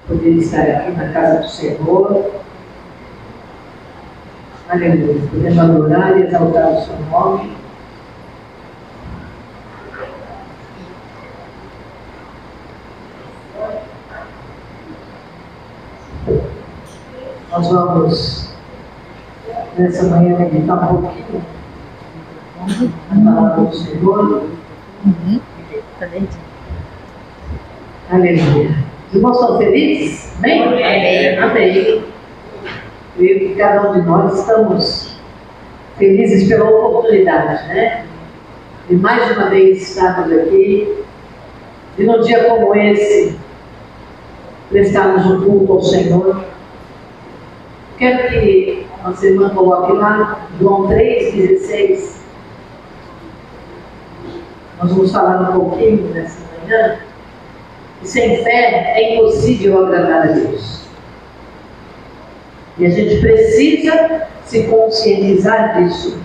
poder estar aqui na casa do Senhor. Aleluia. Podemos adorar e exaltar o seu nome. Nós vamos, nessa manhã, meditar um pouquinho na palavra do Senhor. Aleluia. Os irmãos estão felizes? Amém? Amém. Amém. Eu e cada um de nós estamos felizes pela oportunidade, né? De mais uma vez estarmos aqui, e num dia como esse, prestarmos um culto ao Senhor. Quero que a nossa irmã coloque lá, João 3,16. Nós vamos falar um pouquinho nessa manhã. E sem fé é impossível agradar a Deus. E a gente precisa se conscientizar disso.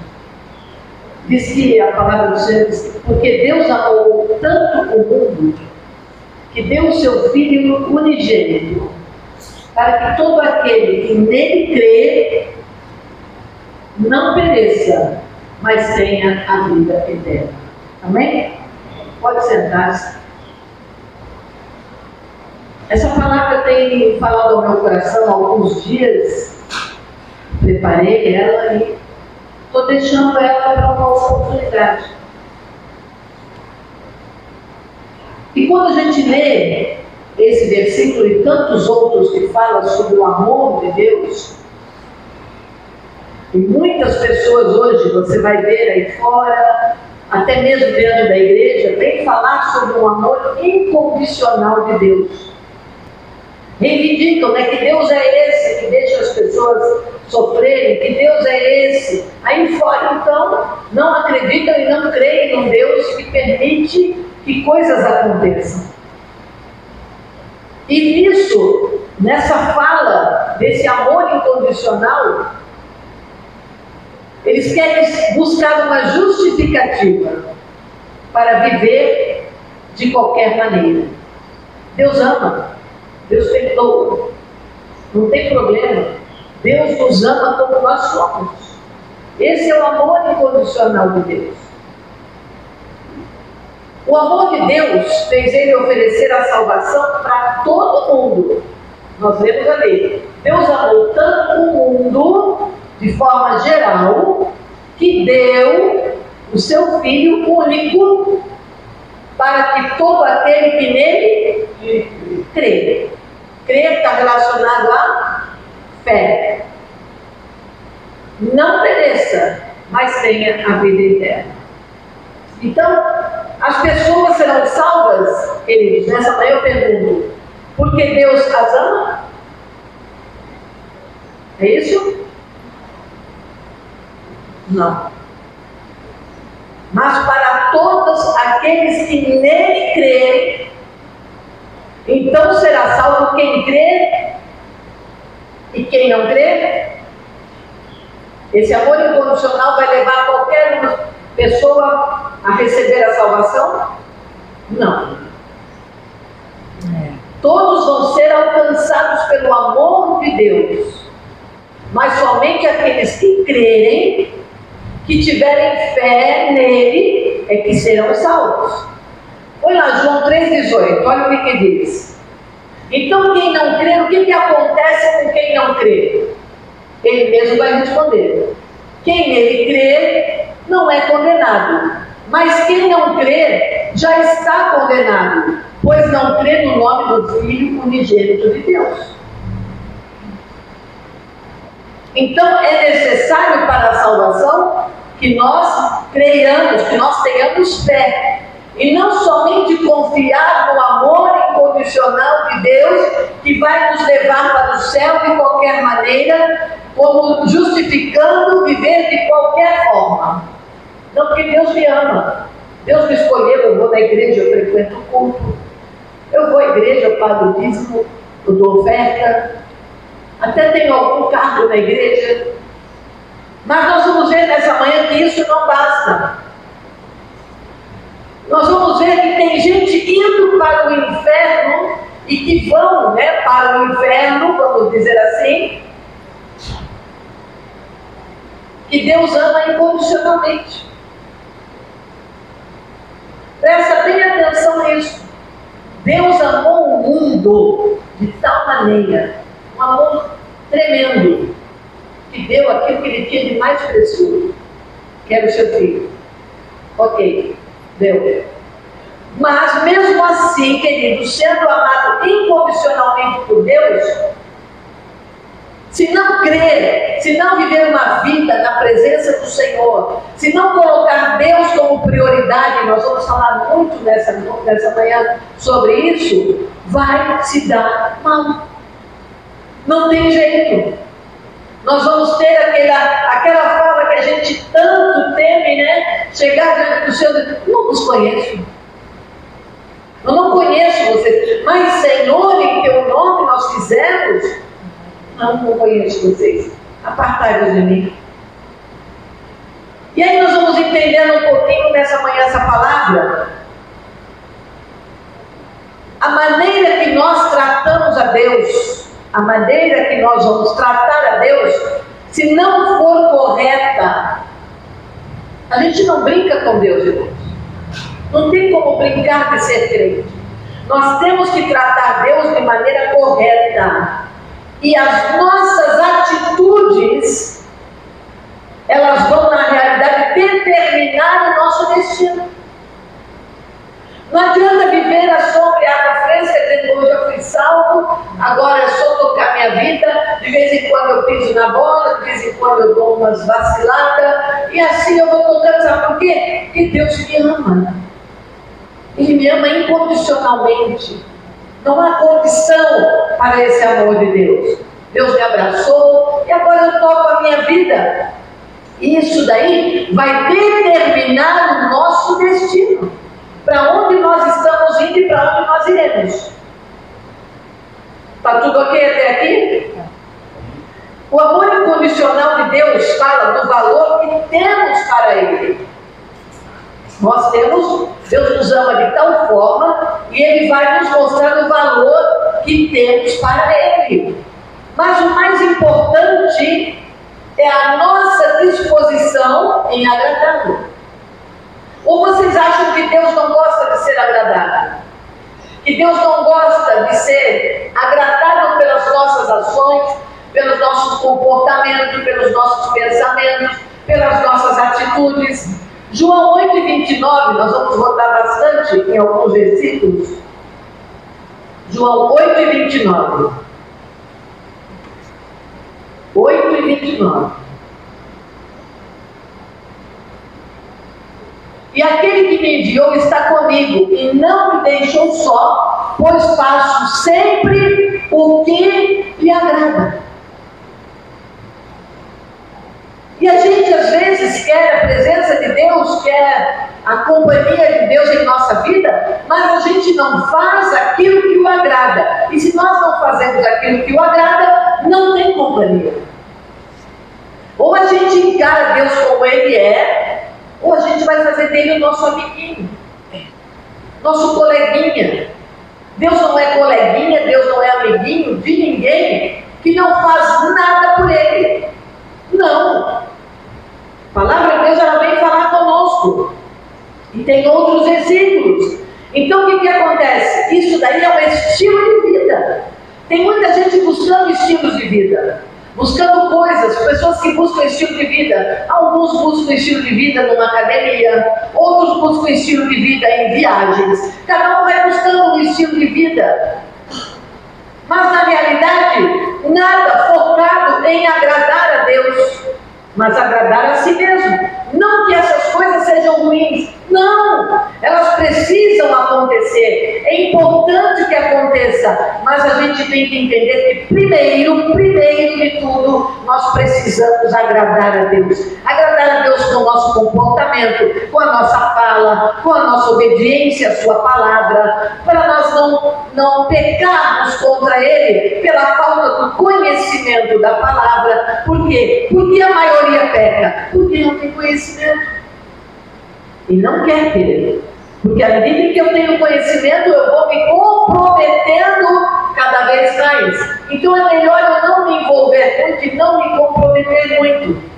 Diz que a palavra do Senhor diz que porque Deus amou tanto o mundo que deu o seu Filho unigênito, para que todo aquele que nele crê não pereça, mas tenha a vida eterna. Amém? Pode sentar-se. Essa palavra tem falado ao meu coração há alguns dias. Preparei ela e estou deixando ela para uma oportunidade. E quando a gente lê esse versículo e tantos outros que falam sobre o amor de Deus, e muitas pessoas hoje, você vai ver aí fora, até mesmo dentro da igreja, vem falar sobre o amor incondicional de Deus. Reivindicam, né, que Deus é esse que deixa as pessoas sofrerem, que Deus é esse. Aí fora, então, não acreditam e não creem num Deus que permite que coisas aconteçam. E nisso, nessa fala desse amor incondicional, eles querem buscar uma justificativa para viver de qualquer maneira. Deus ama, Deus perdoa, não tem problema. Deus nos ama como nós somos. Esse é o amor incondicional de Deus. O amor de Deus fez Ele oferecer a salvação para todo mundo. Nós lemos ali. Deus amou tanto o mundo, de forma geral, que deu o seu Filho único para que todo aquele que nele crê. Crer está relacionado a fé. Não pereça, mas tenha a vida eterna. Então, as pessoas serão salvas, queridos. Nessa manhã eu pergunto: porque Deus as ama? É isso? Não. Mas para todos aqueles que nele crêem, então será salvo quem crê e quem não crê. Esse amor incondicional vai levar qualquer uma pessoa a receber a salvação? Não. Todos vão ser alcançados pelo amor de Deus, mas somente aqueles que crerem, que tiverem fé nele, é que serão salvos. Olha lá, João 3,18, olha o que diz. Então quem não crê, o que acontece com quem não crê? Ele mesmo vai responder. Quem nele crê não é condenado, mas quem não crê já está condenado, pois não crê no nome do Filho unigênito de Deus. Então é necessário para a salvação que nós creiamos, que nós tenhamos fé, e não somente confiar no amor incondicional de Deus, que vai nos levar para o céu de qualquer maneira, como justificando viver de qualquer forma. Não, porque Deus me ama. Deus me escolheu, eu vou na igreja, eu frequento o culto, eu vou à igreja, eu pago o dízimo, eu dou oferta, até tenho algum cargo na igreja. Mas nós vamos ver nessa manhã que isso não basta. Nós vamos ver que tem gente indo para o inferno e que vão, né, para o inferno, vamos dizer assim, que Deus ama incondicionalmente. Presta bem atenção nisso. Deus amou o mundo de tal maneira, um amor tremendo, que deu aquilo que ele tinha de mais precioso, que era o seu filho. Ok, deu. Mas mesmo assim, querido, sendo amado incondicionalmente por Deus, se não crer, se não viver uma vida na presença do Senhor, se não colocar Deus como prioridade, nós vamos falar muito nessa manhã sobre isso, vai se dar mal. Não tem jeito. Nós vamos ter aquela fala que a gente tanto teme, né? Chegar diante do Senhor e dizer, não vos conheço. Eu não conheço vocês, mas Senhor, em teu nome nós fizemos. Não conheço vocês. Apartai-vos de mim. E aí nós vamos entendendo um pouquinho nessa manhã essa palavra. A maneira que nós tratamos a Deus, a maneira que nós vamos tratar a Deus, se não for correta, a gente não brinca com Deus, irmãos. Não tem como brincar de ser crente. Nós temos que tratar Deus de maneira correta. E as nossas atitudes, elas vão, na realidade, determinar o nosso destino. Não adianta viver a sombra e água fresca, dizendo, hoje eu fui salvo, agora é só tocar minha vida, de vez em quando eu piso na bola, de vez em quando eu dou umas vaciladas, e assim eu vou tocando, sabe por quê? Porque Deus me ama. Ele me ama incondicionalmente. Não há condição para esse amor de Deus. Deus me abraçou e agora eu toco a minha vida. Isso daí vai determinar o nosso destino. Para onde nós estamos indo e para onde nós iremos. Está tudo ok até aqui? O amor incondicional de Deus fala do valor que temos para Ele. Nós temos, Deus nos ama de tal forma e Ele vai nos mostrar o valor que temos para Ele. Mas o mais importante é a nossa disposição em agradá-lo. Ou vocês acham que Deus não gosta de ser agradado? Que Deus não gosta de ser agradado pelas nossas ações, pelos nossos comportamentos, pelos nossos pensamentos, pelas nossas atitudes? João 8,29, nós vamos voltar bastante em alguns versículos. João 8,29. 8,29. E aquele que me enviou está comigo e não me deixou só, pois faço sempre o que lhe agrada. E a gente às vezes quer a presença de Deus, quer a companhia de Deus em nossa vida, mas a gente não faz aquilo que o agrada. E se nós não fazemos aquilo que o agrada, não tem companhia. Ou a gente encara Deus como Ele é, ou a gente vai fazer dele o nosso amiguinho, nosso coleguinha. Deus não é coleguinha, Deus não é amiguinho de ninguém que não faz nada por Ele. Não. A palavra de Deus, ela vem falar conosco. E tem outros versículos. Então o que acontece? Isso daí é um estilo de vida. Tem muita gente buscando estilos de vida, buscando coisas, pessoas que buscam estilo de vida. Alguns buscam estilo de vida numa academia, outros buscam estilo de vida em viagens. Cada um vai buscando um estilo de vida. Mas na realidade, nada focado em agradar a Deus, mas agradar a si mesmo. Não que essas coisas sejam ruins, não, elas precisam acontecer, é importante que aconteça, mas a gente tem que entender que primeiro de tudo, nós precisamos agradar a Deus. Agradar a Deus com o nosso comportamento, com a nossa fala, com a nossa obediência à sua palavra, para nós não pecarmos contra Ele pela falta do conhecimento da palavra. Por quê? Porque a maioria peca, porque não tem conhecimento e não quer ter. Porque à medida que eu tenho conhecimento, eu vou me comprometendo cada vez mais. Então é melhor eu não me envolver muito e não me comprometer muito.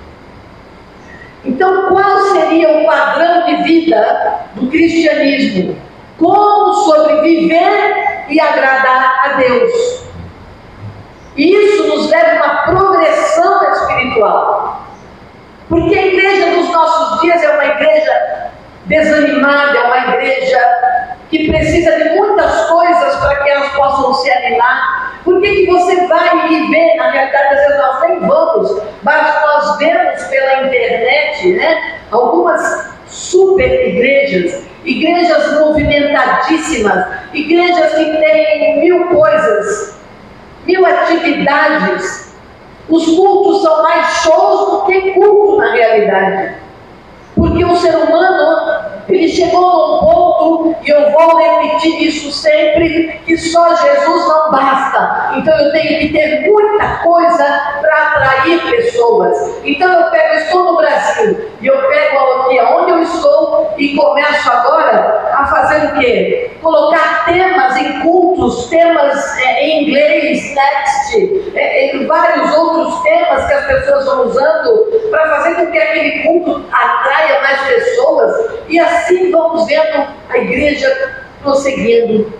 Então, qual seria o padrão de vida do cristianismo? Como sobreviver e agradar a Deus. Isso nos leva a uma progressão espiritual. Porque a igreja dos nossos dias é uma igreja desanimada, é uma igreja que precisa de muitas coisas para que elas possam se animar. Por que você vai e vê, na realidade, às vezes nós nem vamos, mas nós vemos pela internet, né, algumas super igrejas, igrejas movimentadíssimas, igrejas que têm 1000 coisas, 1000 atividades. Os cultos são mais shows do que culto na realidade. Porque o ser humano, ele chegou num ponto, e eu vou repetir isso sempre, que só Jesus não basta. Então eu tenho que ter muita coisa para atrair pessoas. Então eu estou no Brasil, e eu pego aqui onde eu estou e começo agora a fazer o quê? Colocar temas em cultos, temas em inglês, next, vários outros temas que as pessoas vão usando para fazer com que aquele culto atraia mais pessoas, e assim vamos vendo a igreja prosseguindo,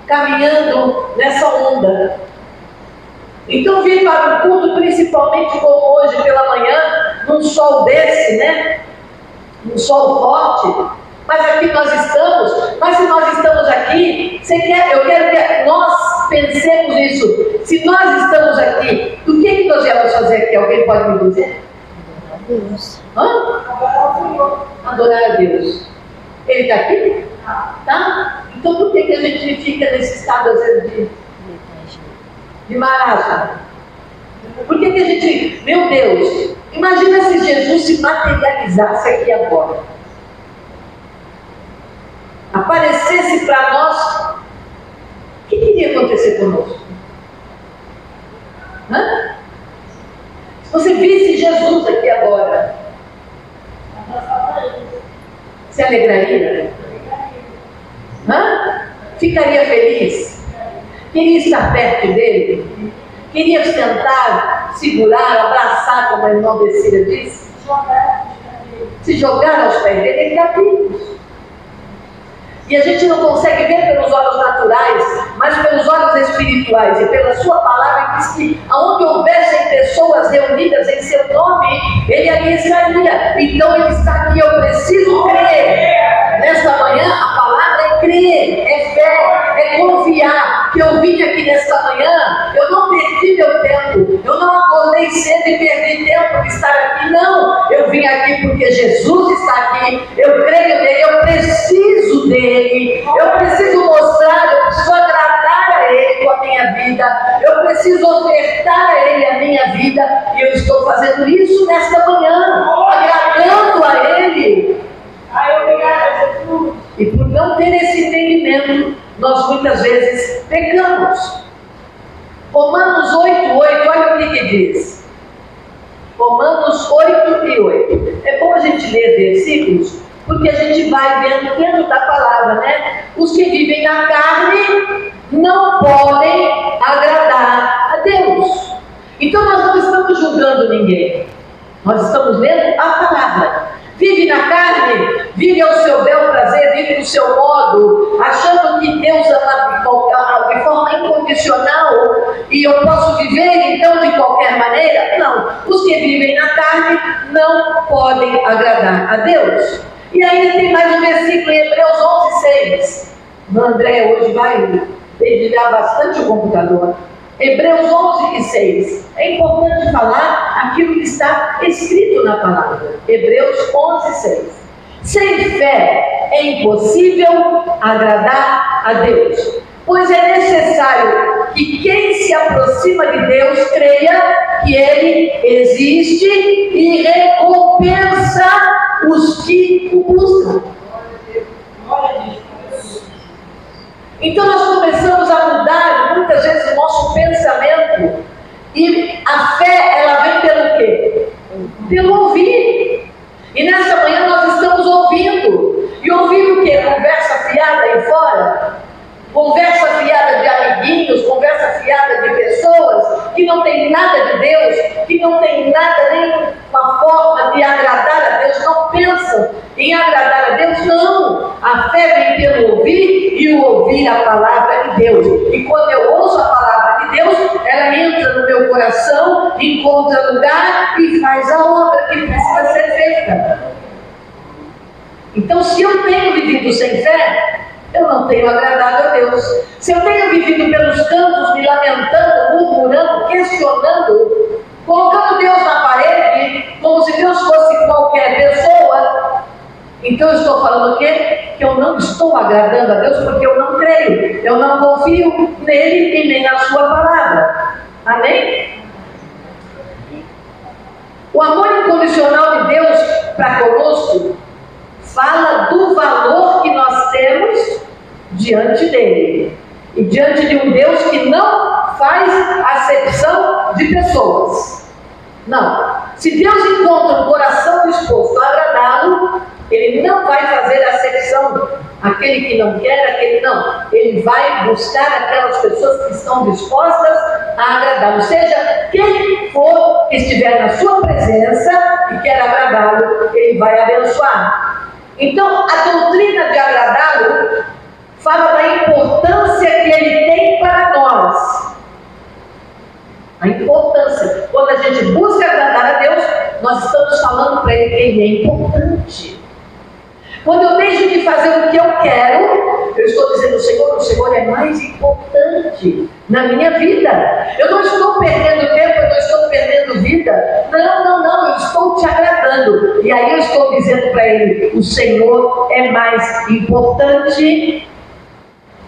caminhando nessa onda. Então vim para o culto, principalmente como hoje pela manhã, num sol desse, né? Um sol forte, mas aqui nós estamos. Mas se nós estamos aqui, eu quero que nós pensemos isso. Se nós estamos aqui, do que nós viemos fazer aqui? Alguém pode me dizer? Deus. Hã? Adorar a Deus. Ele está aqui? Tá? Então por que a gente fica nesse estado às vezes de marasmo? Por que a gente, meu Deus, imagina se Jesus se materializasse aqui agora, aparecesse para nós, o que iria acontecer conosco? Hã? Se você visse Jesus aqui agora, se alegraria? Hã? Ficaria feliz? Queria estar perto dele? Queria sentar, segurar, abraçar, como a irmã Becília disse? Se jogar aos pés dele, ele está vivo. E a gente não consegue ver pelos olhos naturais, mas pelos olhos espirituais. E pela sua palavra diz que aonde houvessem pessoas reunidas em seu nome, ele ali estaria. Então ele está aqui, eu preciso crer. Nesta manhã a palavra é crer, é fé, é confiar. Que eu vim aqui nesta manhã, eu não perdi meu tempo, eu não acordei cedo e perdi tempo de estar aqui, não. Eu vim aqui porque Jesus está aqui, eu creio nele, eu preciso dele, eu preciso mostrar, eu preciso agradar a ele com a minha vida, eu preciso ofertar a ele a minha vida, e eu estou fazendo isso nesta manhã, agradando a ele. E por não ter esse entendimento, nós muitas vezes pecamos. Romanos 8:8, olha o que diz. Romanos 8:8. É bom a gente ler versículos, porque a gente vai vendo dentro da palavra, né? Os que vivem na carne não podem agradar a Deus. Então nós não estamos julgando ninguém. Nós estamos lendo a palavra. Vive na carne, vive ao seu bel prazer, vive do seu modo, achando que Deus ama de forma incondicional e eu posso viver então de qualquer maneira. Não, os que vivem na carne não podem agradar a Deus. E ainda tem mais um versículo em Hebreus 11:6. O André hoje vai dedilhar bastante o computador. Hebreus 11:6. É importante falar aquilo que está escrito na palavra. Hebreus 11:6. Sem fé é impossível agradar a Deus, pois é necessário que quem se aproxima de Deus creia que Ele existe e recompensa os que o buscam. Então nós começamos a mudar muitas vezes o nosso pensamento, e a fé ela vem pelo quê? Pelo ouvir. E nessa manhã nós estamos ouvindo, e ouvimos não tem nada de Deus, que não tem nada, nenhuma forma de agradar a Deus, não pensam em agradar a Deus, não. A fé vem pelo ouvir e o ouvir a palavra de Deus. E quando eu ouço a palavra de Deus, ela entra no meu coração, encontra lugar e faz a obra que precisa ser feita. Então, se eu tenho vivido sem fé, eu não tenho agradado a Deus. Se eu tenho vivido pelos cantos, me lamentando, murmurando, questionando, colocando Deus na parede, como se Deus fosse qualquer pessoa, então eu estou falando o quê? Que eu não estou agradando a Deus porque eu não creio, eu não confio nele e nem na sua palavra. Amém? O amor incondicional de Deus para conosco fala do valor que nós temos diante dele e diante de um Deus que não faz acepção de pessoas. Não. Se Deus encontra um coração disposto a agradá-lo, ele não vai fazer acepção. Aquele que não quer, aquele não. Ele vai buscar aquelas pessoas que estão dispostas a agradá-lo. Seja quem for que estiver na sua presença e quer agradá-lo, ele vai abençoar. Então, a doutrina de agradá-lo fala da importância que ele tem para nós. A importância. Quando a gente busca agradar a Deus, nós estamos falando para ele que ele é importante. Quando eu deixo de fazer o que eu quero, eu estou dizendo, o Senhor é mais importante na minha vida. Eu não estou perdendo tempo, eu não estou perdendo vida. Não, eu estou te agradando. E aí eu estou dizendo para ele, o Senhor é mais importante.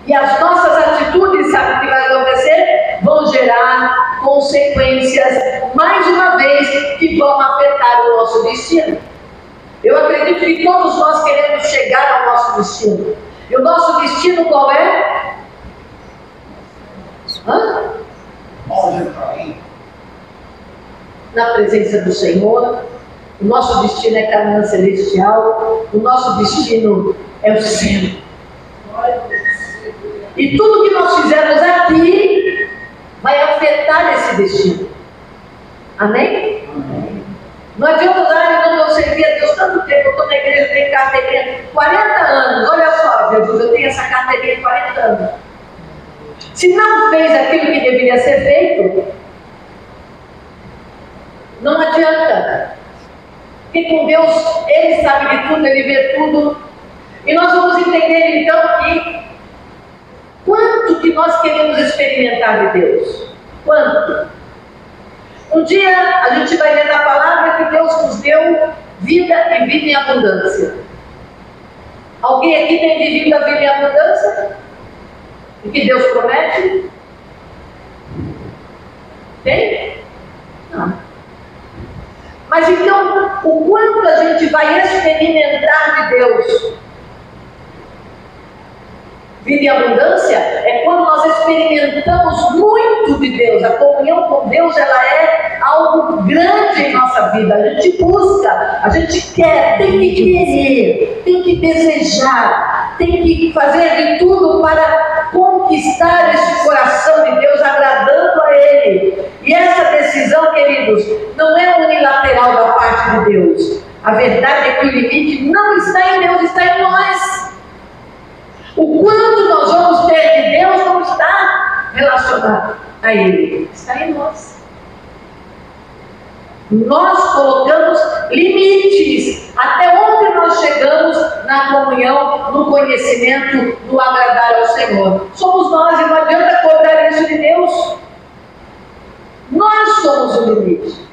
E as nossas atitudes, sabe o que vai acontecer? Vão gerar consequências, mais uma vez, que vão afetar o nosso destino. Eu acredito que todos nós queremos chegar ao nosso destino. E o nosso destino qual é? Na presença do Senhor. O nosso destino é Canaã celestial. O nosso destino é o céu. E tudo que nós fizermos aqui vai afetar esse destino. Amém? Amém. Não adianta usar, eu servi a Deus tanto tempo, eu estou na igreja, eu tenho carteirinha, 40 anos, olha só, Jesus, eu tenho essa carteirinha de 40 anos. Se não fez aquilo que deveria ser feito, não adianta. Porque com Deus, Ele sabe de tudo, Ele vê tudo. E nós vamos entender então que quanto que nós queremos experimentar de Deus. Quanto? Um dia a gente vai ler na palavra que Deus nos deu vida e vida em abundância. Alguém aqui tem vivido a vida em abundância? O que Deus promete? Tem? Não. Mas então, o quanto a gente vai experimentar de Deus? Vida em abundância é quando nós experimentamos muito de Deus. A comunhão com Deus, ela é algo grande em nossa vida. A gente busca, a gente quer, tem que querer, tem que desejar, tem que fazer de tudo para conquistar esse coração de Deus, agradando a Ele. E essa decisão, queridos, não é unilateral da parte de Deus. A verdade é que o limite não está em Deus, está em nós. O quanto nós vamos ter de Deus não está relacionado a Ele, está em nós. Nós colocamos limites até onde nós chegamos na comunhão, no conhecimento, no agradar ao Senhor. Somos nós e não adianta cobrar isso de Deus. Nós somos o limite.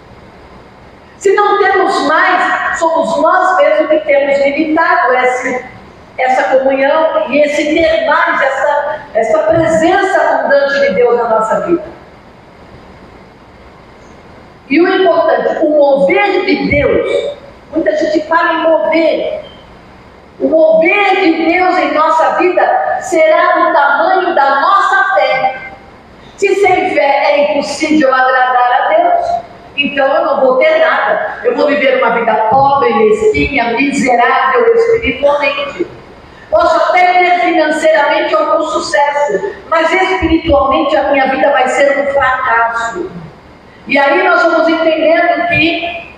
Se não temos mais, somos nós mesmos que temos limitado essa comunhão e esse ter mais, essa presença abundante de Deus na nossa vida. E o importante, o mover de Deus, muita gente fala em mover. O mover de Deus em nossa vida será do tamanho da nossa fé. Se sem fé é impossível agradar a Deus, então eu não vou ter nada. Eu vou viver uma vida pobre, mesquinha, miserável espiritualmente. Posso até ter financeiramente algum sucesso, mas espiritualmente a minha vida vai ser um fracasso. E aí nós vamos entendendo que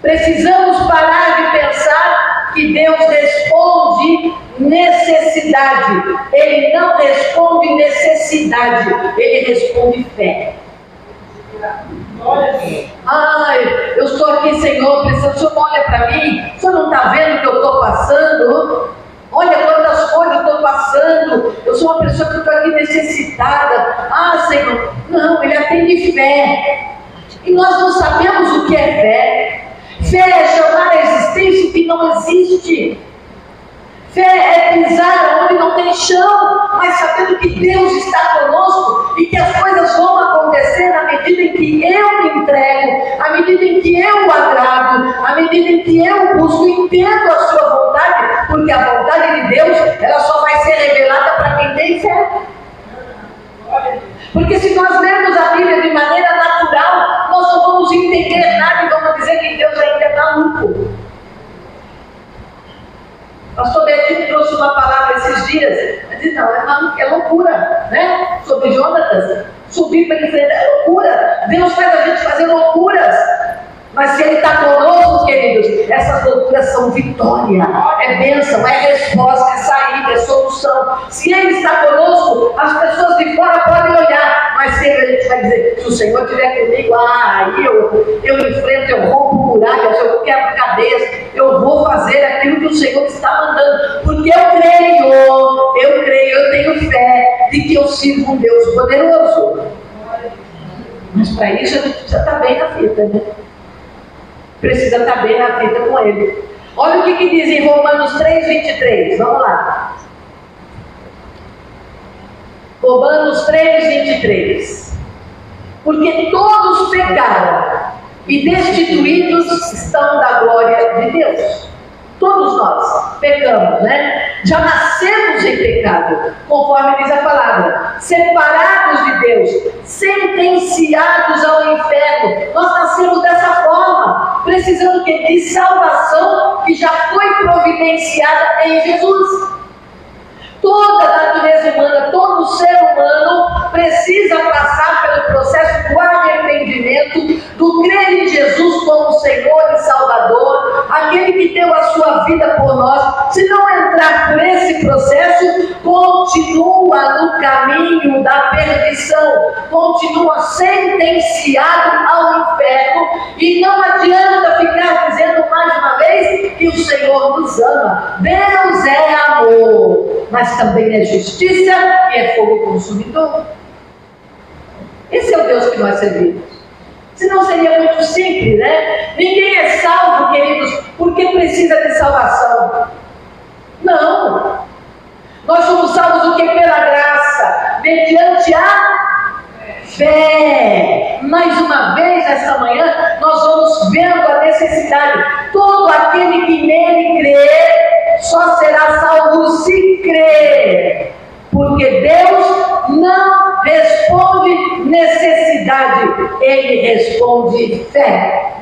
precisamos parar de pensar que Deus responde necessidade. Ele não responde necessidade, Ele responde fé. Ai, eu estou aqui, Senhor, precisando, o Senhor não olha para mim, o Senhor não está vendo o que eu estou passando? Olha quantas coisas eu estou passando, eu sou uma pessoa que estou aqui necessitada. Ah, Senhor, não, Ele atende fé. E nós não sabemos o que é fé. Fé é chamar a existência que não existe. Fé é pisar onde não tem chão, mas sabendo que Deus está conosco e que as coisas vão acontecer na medida em que eu me entrego, à medida em que eu o agrado, à medida em que eu busco, entendo a sua vontade, porque a vontade de Deus, ela só vai ser revelada para quem tem fé. Porque se nós lermos a Bíblia de maneira natural, nós não vamos entender nada e vamos dizer que Deus ainda é maluco. Pastor Betinho trouxe uma palavra esses dias. Ele disse, não, é loucura, né? Sobre Jonatas. Subir para ele frente é loucura. Deus faz a gente fazer loucuras. Mas se Ele está conosco, queridos, essas loucuras são vitória, é bênção, é resposta, é saída, é solução. Se Ele está conosco, as pessoas de fora podem olhar, mas sempre a gente vai dizer, se o Senhor estiver comigo, aí eu enfrento, eu rompo muralhas, eu quebro cadeias, eu vou fazer aquilo que o Senhor está mandando, porque eu creio, eu tenho fé de que eu sirvo um Deus poderoso. Mas para isso a gente precisa estar bem na fita, né? Precisa estar bem na vida com Ele. Olha o que diz em Romanos 3:23. Vamos lá. Romanos 3:23. Porque todos pecaram e destituídos estão da glória de Deus. Todos nós pecamos, né? Já nascemos em pecado, conforme diz a palavra, separados de Deus, sentenciados ao inferno. Nós nascemos dessa forma, precisando de salvação que já foi providenciada em Jesus. Toda a natureza humana, todo ser humano precisa passar pelo processo do arrependimento, do crer em Jesus como Senhor e Salvador, aquele que deu a sua vida por nós. Se não entrar por esse processo, continua no caminho da perdição, continua sentenciado ao inferno, e não adianta ficar dizendo mais uma vez que o Senhor nos ama. Deus é amor, mas também é justiça e é fogo consumidor. Esse é o Deus que nós servimos. Senão seria muito simples, né? Ninguém é salvo, queridos, porque precisa de salvação. Não. Nós somos salvos o que? Pela graça, mediante a fé. Mais uma vez, esta manhã, nós vamos vendo a necessidade. Todo aquele que nele crê, só será salvo se crer. Porque Deus não responde necessidade, Ele responde fé.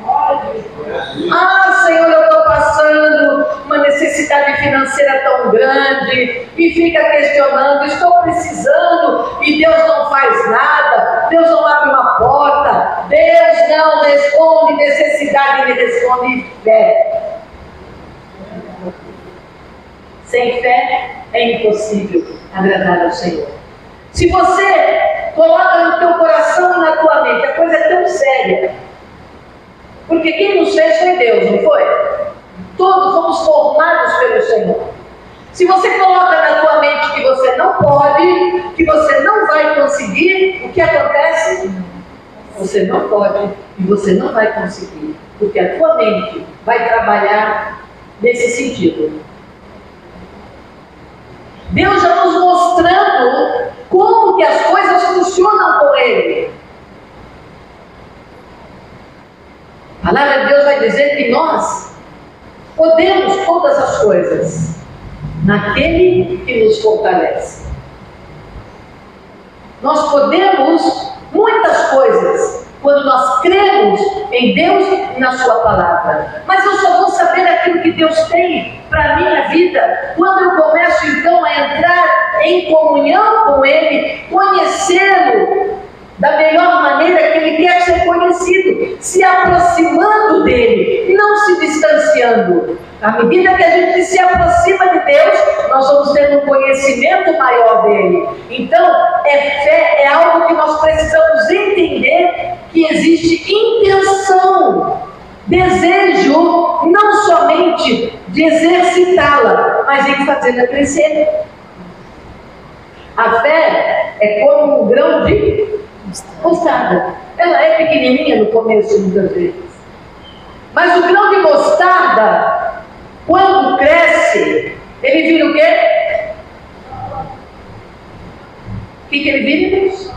Ah, Senhor, eu estou passando uma necessidade financeira tão grande, e fica questionando, estou precisando, e Deus não faz nada, Deus não abre uma porta, Deus não responde necessidade, Ele responde fé. Sem fé é impossível agradar ao Senhor. Se você coloca no teu coração e na tua mente, a coisa é tão séria, porque quem nos fez foi Deus, não foi? Todos fomos formados pelo Senhor. Se você coloca na tua mente que você não pode, que você não vai conseguir, o que acontece? Você não pode e você não vai conseguir, porque a tua mente vai trabalhar nesse sentido. Deus já nos mostrando como que as coisas funcionam com Ele. A palavra de Deus vai dizer que nós podemos todas as coisas naquele que nos fortalece. Nós podemos muitas coisas quando nós cremos em Deus e na sua palavra. Mas eu só vou saber aquilo que Deus tem para a minha vida quando eu começo então a entrar em comunhão com Ele, conhecê-lo da melhor maneira que Ele quer conhecido, se aproximando dele, não se distanciando. À medida que a gente se aproxima de Deus, nós vamos tendo um conhecimento maior dele. Então, fé é algo que nós precisamos entender, que existe intenção, desejo, não somente de exercitá-la, mas em fazê-la crescer. A fé é como um grão de mostarda. Ela é pequenininha no começo, muitas vezes. Mas o grão de mostarda, quando cresce, ele vira o quê? O que ele vira, Deus?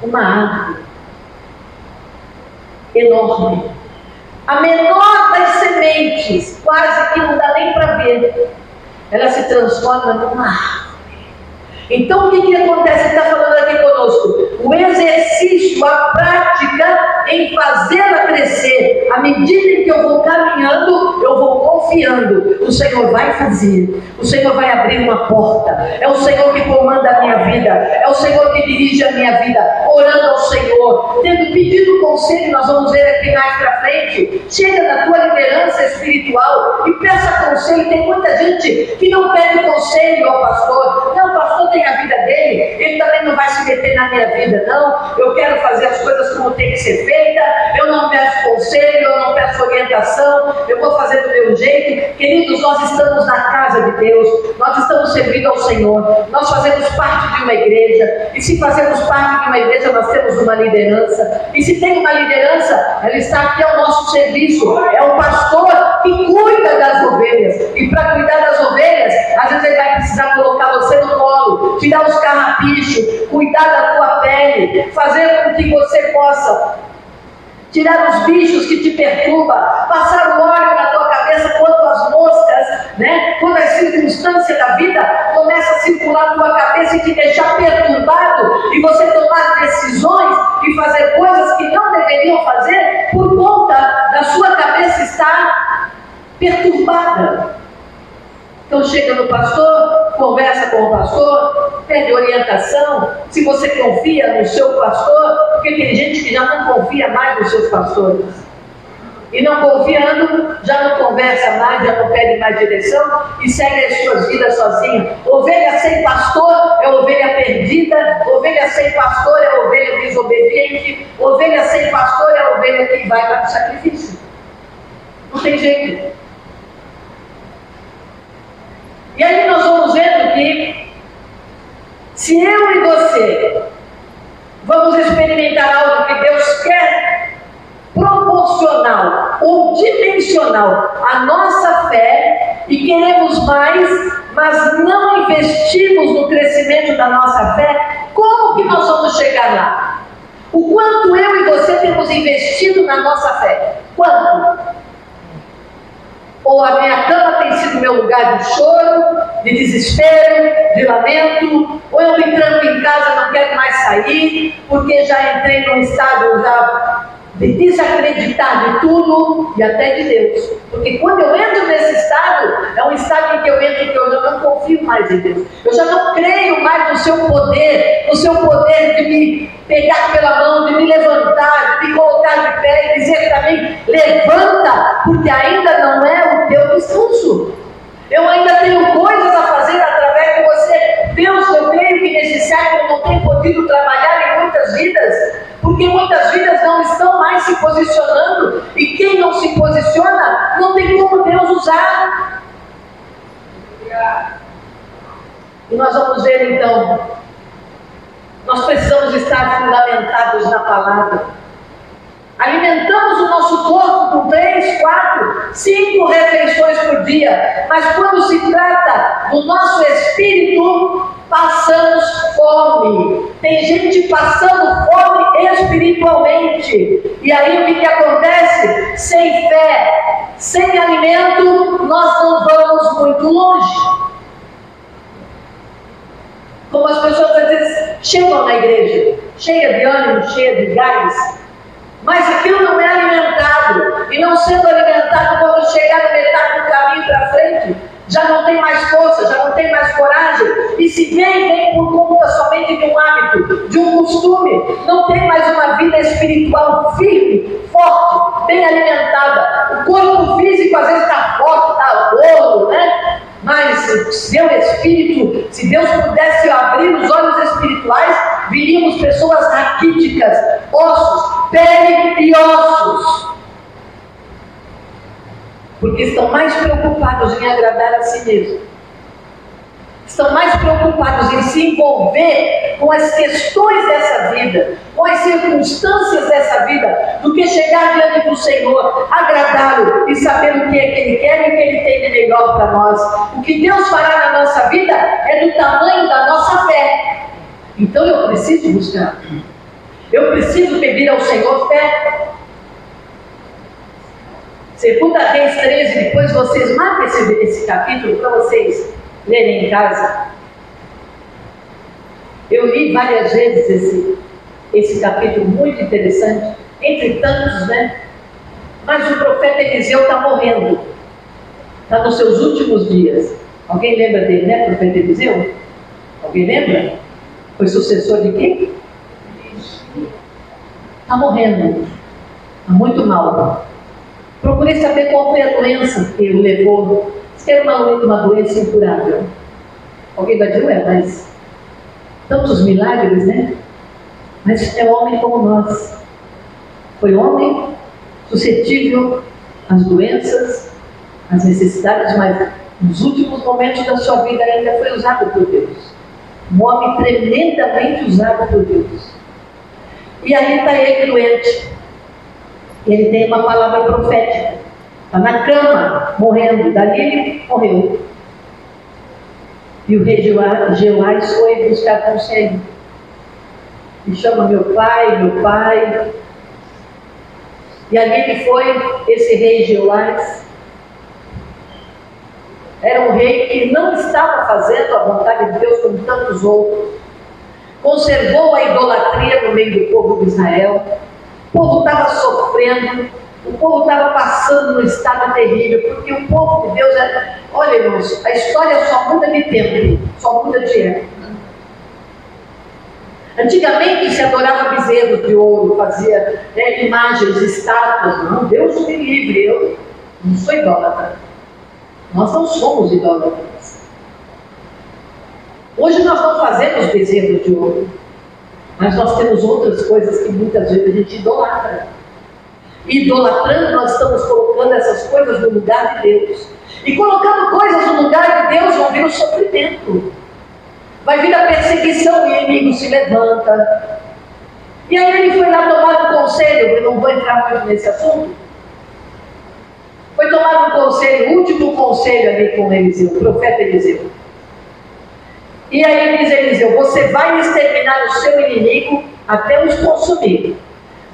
Uma árvore enorme. A menor das sementes, quase que não dá nem para ver, ela se transforma numa árvore. Então o que acontece? Ele está falando aqui conosco. O exercício, a prática em fazê-la crescer. À medida em que eu vou caminhando, eu vou confiando. O Senhor vai fazer. O Senhor vai abrir uma porta. É o Senhor que comanda a minha vida. É o Senhor que dirige a minha vida. Orando ao Senhor, tendo pedido conselho, nós vamos ver aqui mais para frente. Chega na tua liderança espiritual e peça conselho. Tem muita gente que não pede conselho ao pastor. Não, o pastor tem a vida dele, ele também não vai se meter na minha vida, não. Eu quero fazer as coisas como tem que ser feita. Eu não peço conselho, eu não peço orientação, eu vou fazer do meu jeito. Queridos, nós estamos na casa de Deus, nós estamos servindo ao Senhor, nós fazemos parte de uma igreja, e se fazemos parte de uma igreja, nós temos uma liderança, e se tem uma liderança, ela está aqui ao nosso serviço. É o pastor que cuida das ovelhas, e para cuidar das ovelhas, às vezes ele vai precisar colocar você no colo, tirar os carrapichos, cuidar da tua pele, fazer com que você possa tirar os bichos que te perturbam, passar o óleo na tua cabeça quando as moscas, quando as circunstâncias da vida começam a circular na tua cabeça e te deixar perturbado, e você tomar decisões e fazer coisas que não deveriam fazer por conta da sua cabeça estar perturbada. Então chega no pastor, conversa com o pastor, pede orientação, se você confia no seu pastor, porque tem gente que já não confia mais nos seus pastores. E não confiando, já não conversa mais, já não pede mais direção e segue as suas vidas sozinho. Ovelha sem pastor é ovelha perdida, ovelha sem pastor é ovelha desobediente, ovelha sem pastor é ovelha que vai para o sacrifício. Não tem jeito. E aí nós vamos vendo que, se eu e você vamos experimentar algo que Deus quer, proporcional ou dimensional à nossa fé, e queremos mais, mas não investimos no crescimento da nossa fé, como que nós vamos chegar lá? O quanto eu e você temos investido na nossa fé? Quanto? Ou a minha cama tem sido meu lugar de choro, de desespero, de lamento, ou eu me tranco em casa, não quero mais sair, porque já entrei num estado de desacreditar de tudo e até de Deus. Porque quando eu entro nesse estado, é um estado em que eu entro que eu já não confio mais em Deus. Eu já não creio mais no seu poder de me pegar pela mão, de me levantar, de me colocar de pé e dizer para mim, levanta, porque ainda não é o teu descanso. Eu ainda tenho coisas a fazer através de você. Deus, eu creio que nesse século eu não tenho podido trabalhar em muitas vidas, porque muitas vidas não estão mais se posicionando, e quem não se posiciona, não tem como Deus usar. E nós vamos ver então, nós precisamos estar fundamentados na palavra. Alimentamos o nosso corpo com 3, 4, 5 refeições por dia, mas quando se trata do nosso espírito, passamos fome. Tem gente passando fome espiritualmente. E aí o que acontece? Sem fé, sem alimento, nós não vamos muito longe. Como as pessoas às vezes chegam na igreja, cheia de ânimo, cheia de gás, mas aquilo não é alimentado, e não sendo alimentado, quando chegar na metade do caminho para frente, já não tem mais força, já não tem mais coragem, e se vem por conta somente de um hábito, de um costume, não tem mais uma vida espiritual firme, forte, bem alimentada. O corpo físico às vezes está forte, está gordo, né? Mas seu espírito, se Deus pudesse abrir os olhos espirituais, viríamos pessoas raquíticas, ossos, pele e ossos. Porque estão mais preocupados em agradar a si mesmos. Estão mais preocupados em se envolver com as questões dessa vida, com as circunstâncias dessa vida, do que chegar diante do Senhor, agradá-lo e saber o que é que Ele quer e o que Ele tem de melhor para nós. O que Deus fará na nossa vida é do tamanho da nossa fé. Então eu preciso buscar. Eu preciso pedir ao Senhor fé. 2 Reis 13, depois vocês marquem esse capítulo para vocês lerem em casa. Eu li várias vezes esse capítulo, muito interessante, entre tantos, né? Mas o profeta Eliseu está morrendo, está nos seus últimos dias. Alguém lembra dele, né, profeta Eliseu? Alguém lembra? Foi sucessor de quem? Está morrendo, está muito mal. Procurei saber qual foi a doença que o levou. Diz que era uma doença incurável. Alguém vai dizer, mas tantos milagres, né? Mas é homem como nós. Foi homem suscetível às doenças, às necessidades, mas nos últimos momentos da sua vida ainda foi usado por Deus. Um homem tremendamente usado por Deus. E aí está ele doente. Ele tem uma palavra profética. Está na cama, morrendo. Dali ele morreu. E o rei Jeoás foi buscar conselho. E chama meu pai. E ali ele foi, esse rei Jeoás. Era um rei que não estava fazendo a vontade de Deus como tantos outros. Conservou a idolatria no meio do povo de Israel. O povo estava sofrendo, o povo estava passando num estado terrível, porque o povo de Deus era... Olha, irmãos, a história só muda de tempo, só muda de época. Antigamente se adorava bezerros de ouro, fazia imagens, estátuas. Não, Deus me livre, eu não sou idólatra. Nós não somos idólatras. Hoje nós não fazemos bezerros de ouro. Mas nós temos outras coisas que muitas vezes a gente idolatra. E idolatrando, nós estamos colocando essas coisas no lugar de Deus. E colocando coisas no lugar de Deus, vai vir o sofrimento. Vai vir a perseguição, o inimigo se levanta. E aí ele foi lá tomar um conselho, eu não vou entrar muito nesse assunto. Foi tomar um conselho, o último conselho ali com Eliseu, o profeta Eliseu. E aí diz Eliseu, você vai exterminar o seu inimigo até os consumir.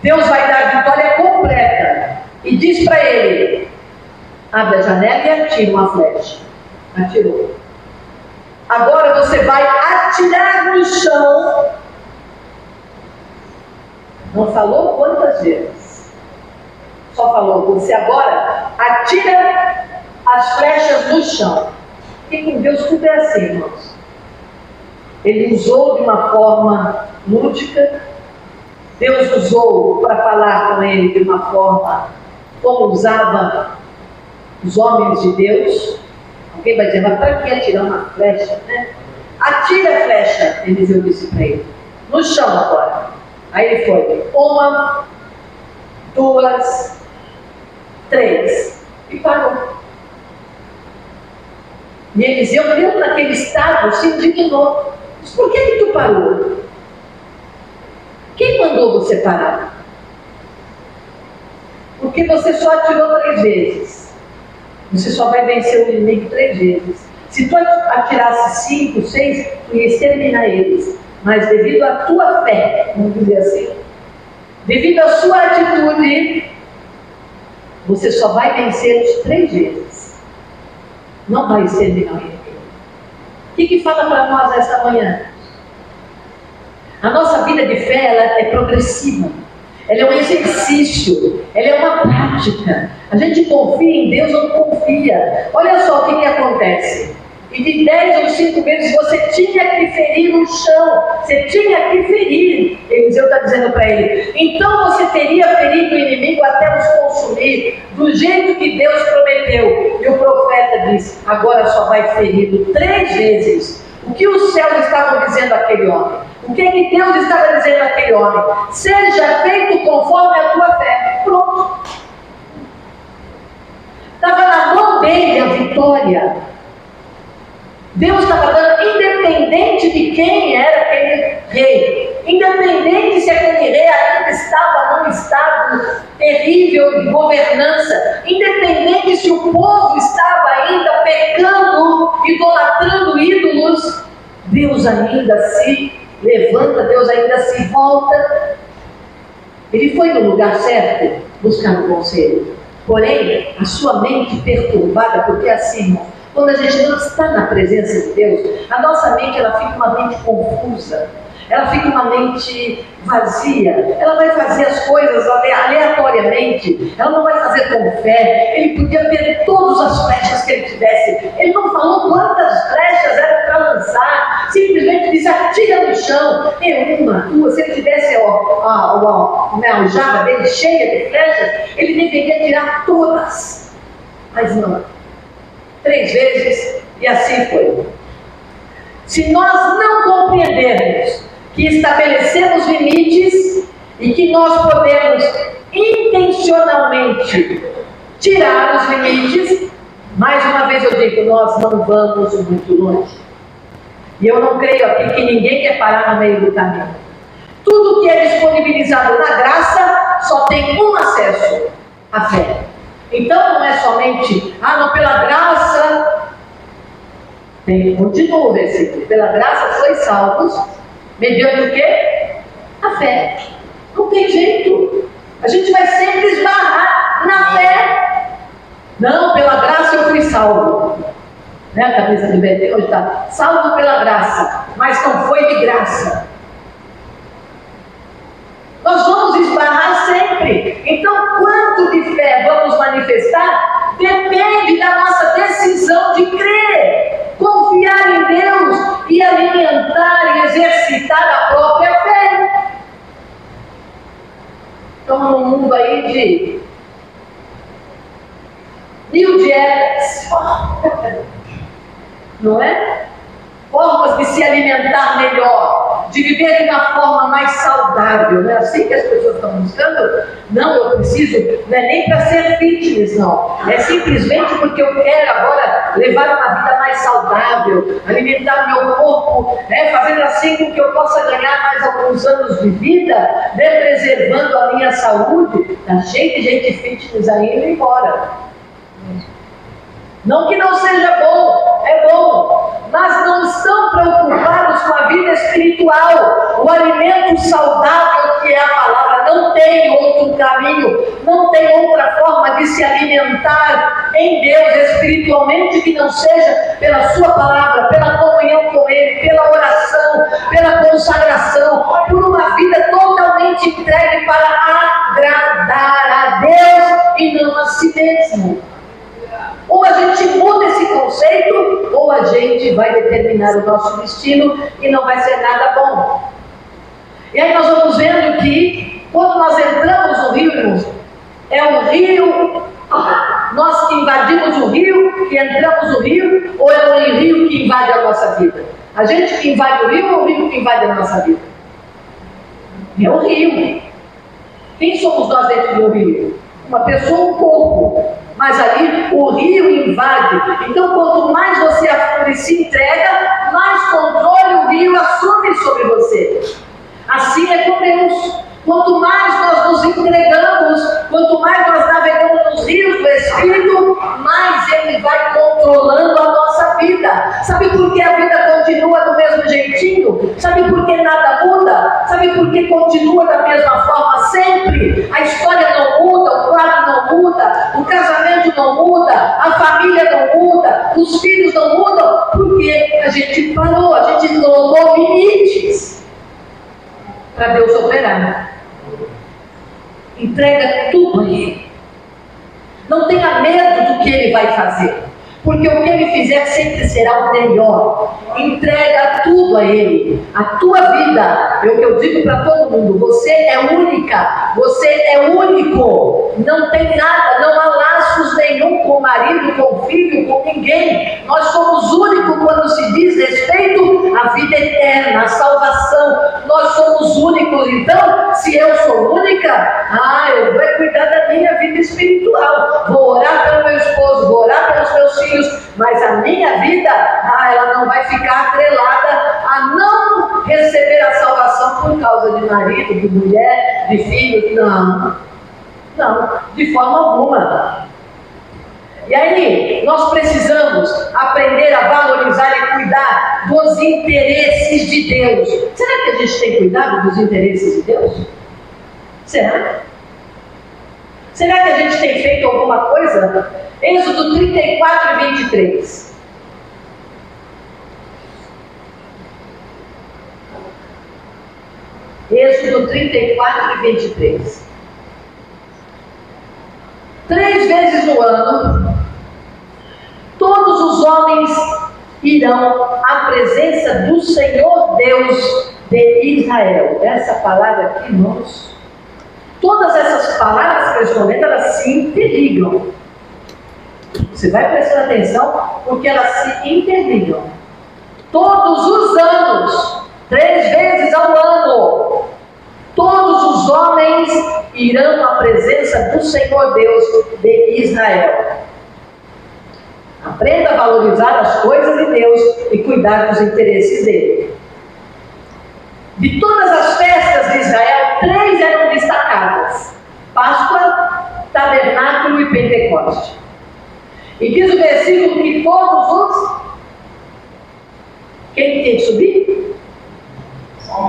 Deus vai dar a vitória completa. E diz para ele, abre a janela e atira uma flecha. Atirou. Agora você vai atirar no chão. Não falou quantas vezes. Só falou, você agora atira as flechas no chão. E com Deus tudo é assim, irmãos. Ele usou de uma forma lúdica, Deus usou para falar com ele de uma forma como usava os homens de Deus. Alguém vai dizer, mas para que atirar uma flecha, né? Atira a flecha, Eliseu disse para ele, no chão agora. Aí ele foi, 1, 2, 3, e parou. E Eliseu, mesmo naquele estado, se indignou. Por que tu parou? Quem mandou você parar? Porque você só atirou 3 vezes. Você só vai vencer o inimigo 3 vezes. Se tu atirasse 5, 6, tu ia exterminar eles. Mas devido à tua fé, vamos dizer assim, devido à sua atitude, você só vai vencê-los 3 vezes. Não vai exterminar o inimigo. O que fala para nós esta manhã? A nossa vida de fé, ela é progressiva. Ela é um exercício. Ela é uma prática. A gente confia em Deus ou não confia? Olha só o que acontece. E de 10 ou 5 vezes você tinha que ferir o chão, você tinha que ferir. Eliseu está dizendo para ele: então você teria ferido o inimigo até os consumir, do jeito que Deus prometeu. E o profeta diz: agora só vai ferido 3 vezes. O que os céus estavam dizendo àquele homem? O que Deus estava dizendo àquele homem? Seja feito conforme a tua fé. Pronto. Estava na mão dele a vitória. Deus estava dando, independente de quem era aquele rei, independente se aquele rei ainda estava num estado terrível de governança, independente se o povo estava ainda pecando, idolatrando ídolos, Deus ainda se levanta, Deus ainda se volta. Ele foi no lugar certo buscar um conselho, porém a sua mente perturbada, porque assim, irmão, quando a gente não está na presença de Deus, a nossa mente ela fica uma mente confusa, ela fica uma mente vazia, ela vai fazer as coisas aleatoriamente, ela não vai fazer com fé. Ele podia ter todas as flechas que ele tivesse, ele não falou quantas flechas eram para lançar, simplesmente disse: atira no chão, uma, duas. Se ele tivesse a aljava dele cheia de flechas, ele deveria tirar todas, mas não. 3 vezes, e assim foi. Se nós não compreendermos que estabelecemos limites e que nós podemos intencionalmente tirar os limites, mais uma vez eu digo, nós não vamos muito longe. E eu não creio aqui que ninguém quer parar no meio do caminho. Tudo que é disponibilizado na graça só tem um acesso: a fé. Então não é somente, não, pela graça, continua o versículo, pela graça sois salvos, mediante o quê? A fé. Não tem jeito, a gente vai sempre esbarrar na fé. Não, pela graça eu fui salvo, né? A cabeça do BT hoje está, salvo pela graça, mas não foi de graça. Nós vamos esbarrar sempre. Então, quanto de fé vamos manifestar depende da nossa decisão de crer, confiar em Deus e alimentar e exercitar a própria fé. Estamos num mundo aí de mil dietas, não é? Formas de se alimentar melhor, de viver de uma forma mais saudável, não é assim que as pessoas estão buscando? Não, eu preciso, não é nem para ser fitness, não, é simplesmente porque eu quero agora levar uma vida mais saudável, alimentar o meu corpo, fazendo assim com que eu possa ganhar mais alguns anos de vida, preservando a minha saúde. Está cheio de gente fitness aí indo embora. Não que não seja bom, é bom, mas não estão preocupados com a vida espiritual, o alimento saudável que é a palavra. Não tem outro caminho, não tem outra forma de se alimentar em Deus espiritualmente que não seja pela sua palavra, pela comunhão com Ele, pela oração, pela consagração, por uma vida totalmente entregue para agradar a Deus e não a si mesmo. Ou a gente muda esse conceito, ou a gente vai determinar o nosso destino e não vai ser nada bom. E aí nós vamos vendo que quando nós entramos no rio, irmãos, é o rio, nós que invadimos o rio, que entramos no rio, ou é o rio que invade a nossa vida? A gente que invade o rio ou o rio que invade a nossa vida? É o rio. Quem somos nós dentro do rio? Uma pessoa, um corpo. Mas ali o rio invade. Então, quanto mais você se entrega, mais controle o rio assume sobre você. Assim é com Deus. Quanto mais nós nos entregamos, quanto mais nós navegamos nos rios do Espírito, mais Ele vai controlando a nossa vida. Sabe por que a vida continua do mesmo jeitinho? Sabe por que nada muda? Sabe por que continua da mesma forma sempre? A história não muda, o quadro não muda, o casamento não muda, a família não muda, os filhos não mudam, porque a gente parou, a gente colocou limites para Deus operar. Entrega tudo a Ele. Não tenha medo do que ele vai fazer, porque o que ele fizer sempre será o melhor. Entrega tudo a ele, a tua vida. É o que eu digo para todo mundo: você é única, você é único. Não tem nada, não há laços nenhum com o marido, com o filho, com ninguém. Nós somos únicos quando se diz respeito à vida eterna, à salvação. Nós somos únicos. Então, se eu sou única, eu vou cuidar da minha vida espiritual, vou orar pelo meu esposo, vou orar pelos meus filhos, mas a minha vida, ela não vai ficar atrelada a não receber a salvação por causa de marido, de mulher, de filho. Não, de forma alguma. E aí, nós precisamos aprender a valorizar e cuidar dos interesses de Deus. Será que a gente tem cuidado dos interesses de Deus? Será? Será que a gente tem feito alguma coisa? Êxodo 34 e 23. Êxodo 34 e 23. 3 vezes no ano, todos os homens irão à presença do Senhor Deus de Israel. Essa palavra aqui, irmãos, todas essas palavras que eu estou lendo, elas se interligam. Você vai prestar atenção, porque elas se interligam. Todos os anos, 3 vezes ao ano, todos os homens irão à presença do Senhor Deus de Israel. Aprenda a valorizar as coisas de Deus e cuidar dos interesses dele. De todas as festas de Israel, 3 eram destacadas: Páscoa, Tabernáculo e Pentecoste. E diz o versículo que todos os... Quem tem que subir?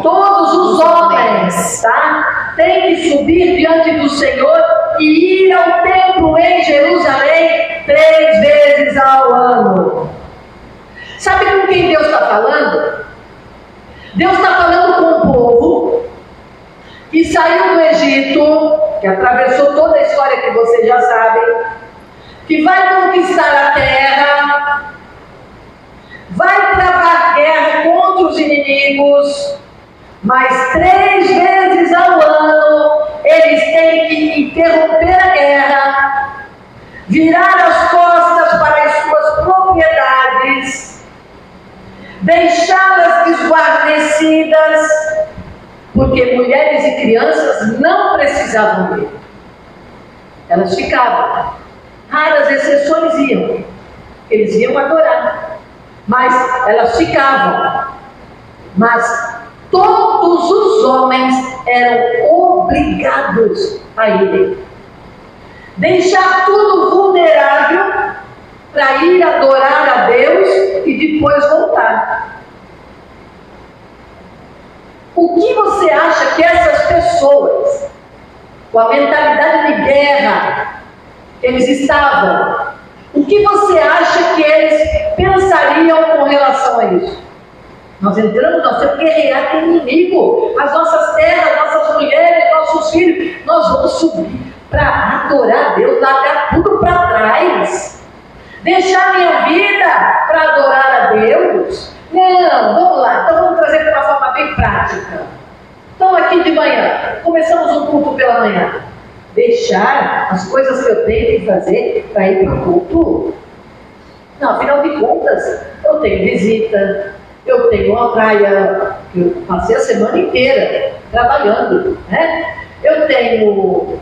Todos os homens, tá? Tem que subir diante do Senhor e ir ao templo em Jerusalém 3 vezes ao ano. Sabe com quem Deus está falando? Deus está falando com um povo que saiu do Egito, que atravessou toda a história que vocês já sabem, que vai conquistar a terra, vai travar guerra contra os inimigos, mas 3 vezes ao ano eles têm que interromper a guerra, virar as costas para as suas propriedades, deixá-las desguarnecidas, porque mulheres e crianças não precisavam ir. Elas ficavam. Raras exceções iam. Eles iam adorar, mas elas ficavam. Mas todos os homens eram obrigados a irem. Deixar tudo vulnerável para ir adorar a Deus e depois voltar. O que você acha que essas pessoas, com a mentalidade de guerra que eles estavam, o que você acha que eles pensariam com relação a isso? Nós entramos, nós temos que guerrear com o inimigo, as nossas terras, nossas mulheres, nossos filhos, nós vamos subir para adorar a Deus, largar tudo para trás, deixar minha vida para adorar a Deus? Não, vamos lá, então vamos trazer de uma forma bem prática. Então aqui de manhã, começamos um culto pela manhã, deixar as coisas que eu tenho que fazer para ir para o culto? Não, afinal de contas, eu tenho visita, eu tenho uma praia, que eu passei a semana inteira trabalhando, né? Eu tenho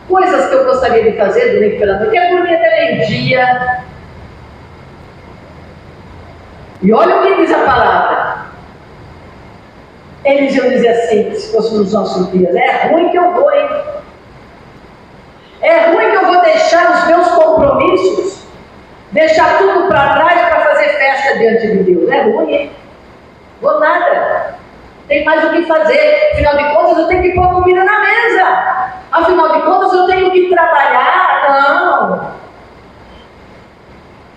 coisas que eu gostaria de fazer domingo pela noite, eu dormir até meio-dia. E olha o que diz a palavra. Eles iam dizer assim, se fosse nos nossos dias: é ruim que eu vou, hein? É ruim que eu vou deixar os meus compromissos, deixar tudo para trás para fazer festa diante de Deus. É ruim, hein? Vou nada. Tem mais o que fazer. Afinal de contas, eu tenho que pôr comida na mesa. Afinal de contas, eu tenho que trabalhar. Não.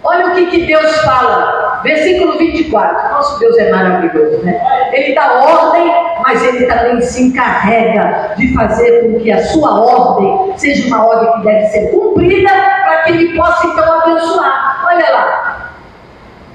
Olha o que Deus fala. versículo 24. Nosso Deus é maravilhoso, né? Ele dá ordem, mas Ele também se encarrega de fazer com que a sua ordem seja uma ordem que deve ser cumprida, para que Ele possa então abençoar. Olha lá.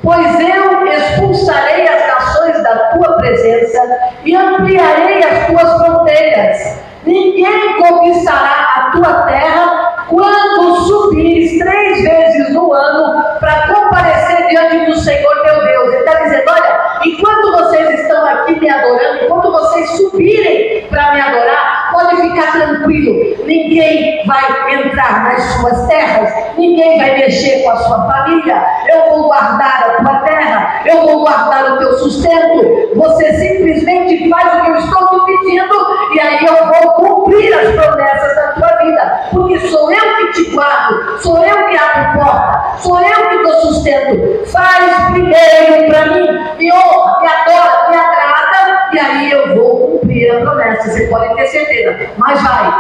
Pois eu expulsarei as nações da tua presença e ampliarei as tuas fronteiras. Ninguém conquistará a tua terra quando subires 3 vezes no ano para comparecer diante do Senhor teu Deus. Ele está dizendo, olha, enquanto vocês estão aqui me adorando, enquanto vocês subirem para me adorar, pode ficar tranquilo, ninguém vai entrar nas suas terras, ninguém vai mexer com a sua família, eu vou guardar a tua terra, eu vou guardar o teu sustento, você simplesmente faz o que eu estou te pedindo, e aí eu vou cumprir as promessas da tua vida, porque sou eu que te guardo, sou eu que abro porta, sou eu que dou sustento. Faz primeiro para mim, me honra, me adora, me agrada, e aí eu vou cumprir a promessa. Você pode ter certeza, mas vai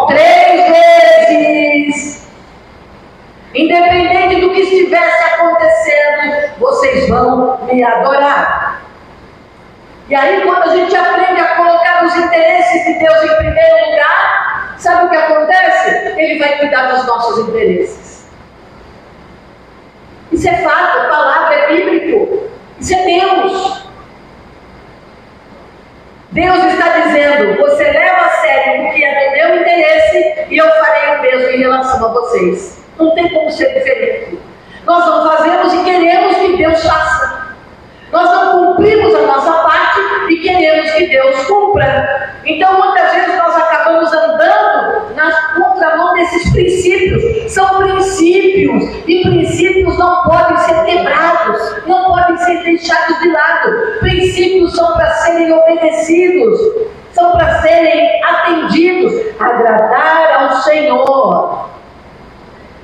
3 vezes, independente do que estivesse acontecendo, vocês vão me adorar. E aí, quando a gente aprende a colocar os interesses de Deus em primeiro lugar, sabe o que acontece? Ele vai cuidar dos nossos interesses. Isso é fato, a palavra é bíblico. Isso é Deus. Deus está dizendo, você leva a sério o que é do meu interesse e eu farei o mesmo em relação a vocês. Não tem como ser diferente. Nós não fazemos e queremos que Deus faça. Nós não cumprimos a nossa parte e queremos que Deus cumpra. Então, muitas vezes, nós acabamos andando na contramão desses princípios. São princípios, e princípios não podem ser quebrados, não podem ser deixados de lado. Princípios são para serem obedecidos, são para serem atendidos, agradar ao Senhor.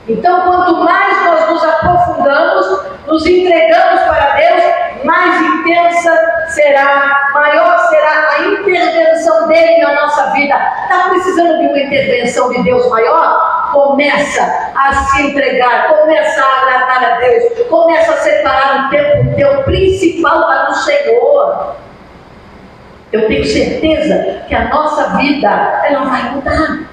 Então, quanto mais nós nos aprofundamos, nos entregamos para Deus, mais intensa será, maior será a intervenção dele na nossa vida. Está precisando de uma intervenção de Deus maior? Começa a se entregar, começa a agradar a Deus, começa a separar um tempo teu principal para o Senhor. Eu tenho certeza que a nossa vida, ela vai mudar.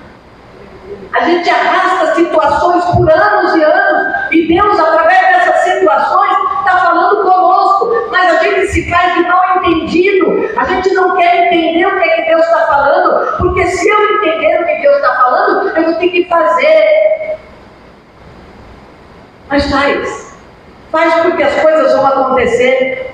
A gente arrasta situações por anos e anos, e Deus, através dessas situações, está falando conosco, mas a gente se faz de mal entendido, a gente não quer entender o que é que Deus está falando, porque se eu entender o que Deus está falando, eu vou ter que fazer. Mas faz porque as coisas vão acontecer.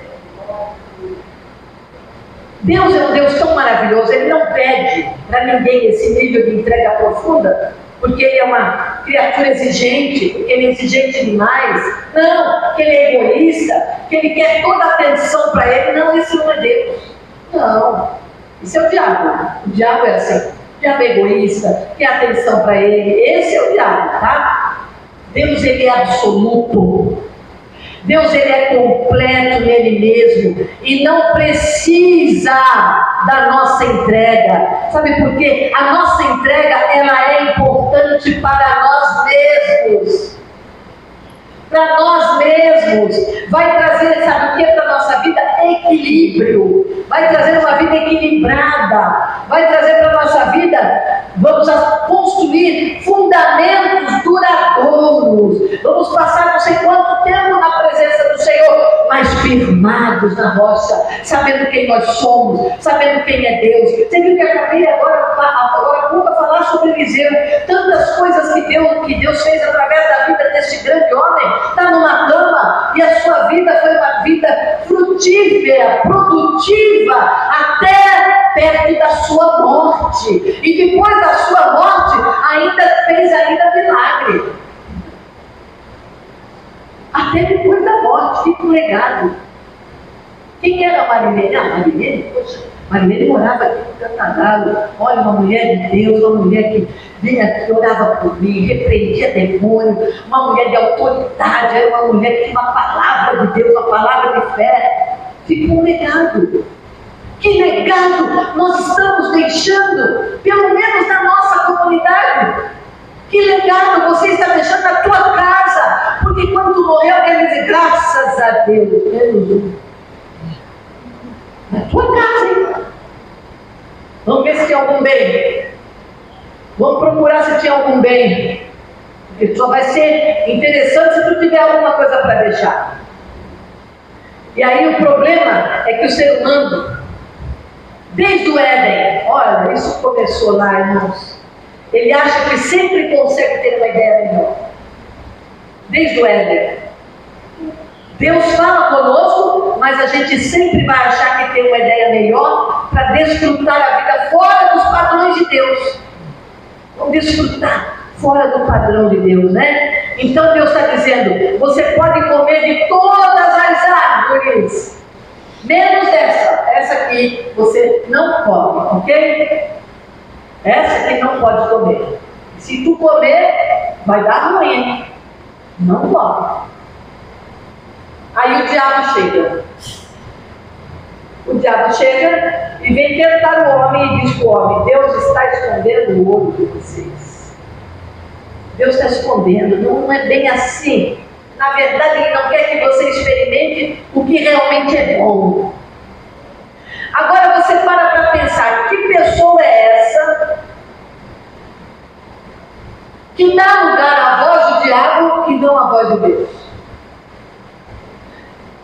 Deus é um Deus tão maravilhoso, Ele não pede para ninguém esse nível de entrega profunda, porque Ele é uma criatura exigente, porque Ele é exigente demais. Não, porque Ele é egoísta, que Ele quer toda a atenção para Ele. Não, esse não é Deus. Não, isso é o diabo. O diabo é assim, o diabo é egoísta, quer atenção para Ele. Esse é o diabo, tá? Deus, Ele é absoluto. Deus, Ele é completo nele mesmo e não precisa da nossa entrega. Sabe por quê? A nossa entrega, ela é importante para nós mesmos. Para nós mesmos. Vai trazer, sabe o que para a nossa vida? Equilíbrio. Vai trazer uma vida equilibrada. Vai trazer para a nossa vida, vamos construir fundamentos duradouros. Vamos passar não sei quanto tempo na presença do Senhor, mas firmados na rocha, sabendo quem nós somos, sabendo quem é Deus. Você viu que eu acabei agora a falar sobre Eliseu, tantas coisas que Deus fez através da vida desse grande homem. Está numa cama e a sua vida foi uma vida frutífera, produtiva, até perto da sua morte. E depois da sua morte, fez milagre. Até depois da morte, fica um legado. Quem era Marilene? Marilene, poxa, Marilene morava aqui no Cantagalo. Olha, uma mulher de Deus, uma mulher que vinha aqui, orava por mim, repreendia demônio, uma mulher de autoridade, era uma mulher que tinha uma palavra de Deus, uma palavra de fé. Fica um legado. Que legado nós estamos deixando, pelo menos na nossa comunidade? Que legado você está deixando na tua casa? Porque quando tu morrer, alguém vai dizer, graças graças a Deus, menos um. Na tua casa, hein? Vamos ver se tem algum bem. Vamos procurar se tem algum bem. Porque só vai ser interessante se tu tiver alguma coisa para deixar. E aí o problema é que o ser humano, desde o Éden, olha, isso começou lá, irmãos. Ele acha que sempre consegue ter uma ideia melhor. Desde o Éden. Deus fala conosco, mas a gente sempre vai achar que tem uma ideia melhor para desfrutar a vida fora dos padrões de Deus. Vamos desfrutar fora do padrão de Deus, né? Então Deus está dizendo, você pode comer de todas as árvores, menos essa aqui você não come, ok? Essa aqui não pode comer. Se tu comer, vai dar ruim. Não come. Aí o diabo chega. O diabo chega e vem tentar o homem e diz para o homem, Deus está escondendo o olho de vocês. Deus está escondendo, não é bem assim. Na verdade, Ele não quer que você experimente o que realmente é bom. Agora você para pensar, que pessoa é essa que dá lugar à voz do diabo e não à voz de Deus?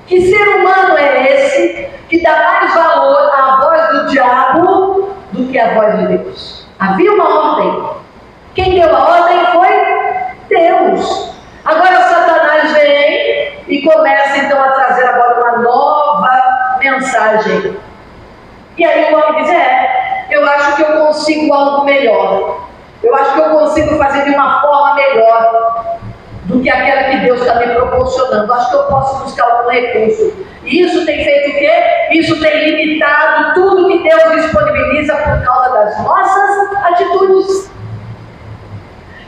Que ser humano é esse que dá mais valor à voz do diabo do que à voz de Deus? Havia uma ordem. Quem deu a ordem foi Deus. Agora Satanás vem e começa então a trazer agora uma nova mensagem. E aí o homem diz, eu acho que eu consigo algo melhor. Eu acho que eu consigo fazer de uma forma melhor do que aquela que Deus está me proporcionando. Acho que eu posso buscar algum recurso. E isso tem feito o quê? Isso tem limitado tudo que Deus disponibiliza por causa das nossas atitudes.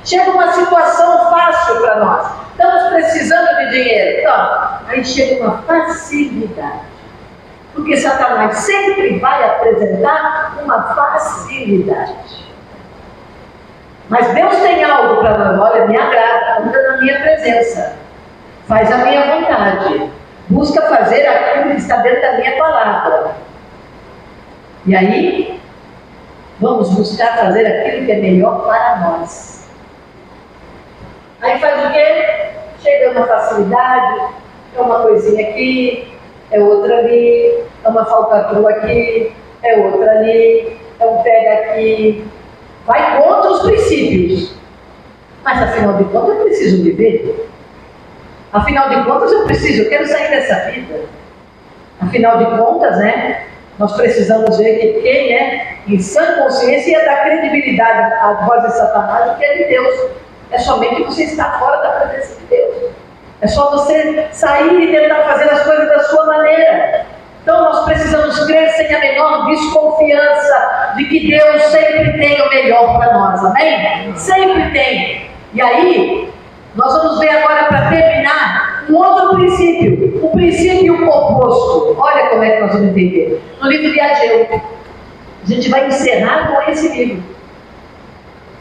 Chega uma situação fácil para nós. Estamos precisando de dinheiro. Então, aí chega uma facilidade. Porque Satanás sempre vai apresentar uma facilidade. Mas Deus tem algo para nós. Olha, me agrada, anda na minha presença. Faz a minha vontade. Busca fazer aquilo que está dentro da minha palavra. E aí, vamos buscar fazer aquilo que é melhor para nós. Aí faz o quê? Chega uma facilidade, é uma coisinha aqui, é outra ali, é uma falcatrua aqui, é outra ali, é um pega aqui. Vai contra os princípios. Mas afinal de contas eu preciso viver. Afinal de contas eu quero sair dessa vida. Afinal de contas, né? Nós precisamos ver que quem em sã consciência ia dar credibilidade à voz de Satanás, o que é de Deus. É somente você estar fora da presença de Deus. É só você sair e tentar fazer as coisas da sua maneira. Então nós precisamos crer sem a menor desconfiança de que Deus sempre tem o melhor para nós, amém? Sempre tem. E aí, nós vamos ver agora, para terminar, um outro princípio, o princípio oposto. Olha como é que nós vamos entender. No livro de Ageu, a gente vai encerrar com esse livro.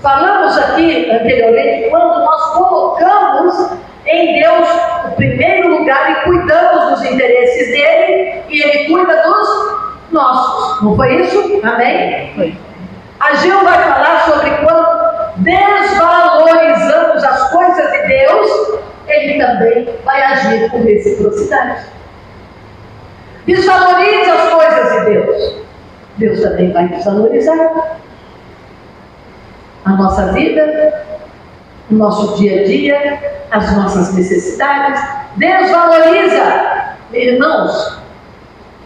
Falamos aqui anteriormente, quando nós colocamos em Deus o primeiro lugar e cuidamos dos interesses dele, e ele cuida dos nossos. Não foi isso? Amém? Foi. Ageu vai falar sobre quando desvalorizamos as coisas de Deus, ele também vai agir com reciprocidade. Desvalorize as coisas de Deus, Deus também vai desvalorizar a nossa vida, o nosso dia a dia, as nossas necessidades. Desvaloriza, irmãos.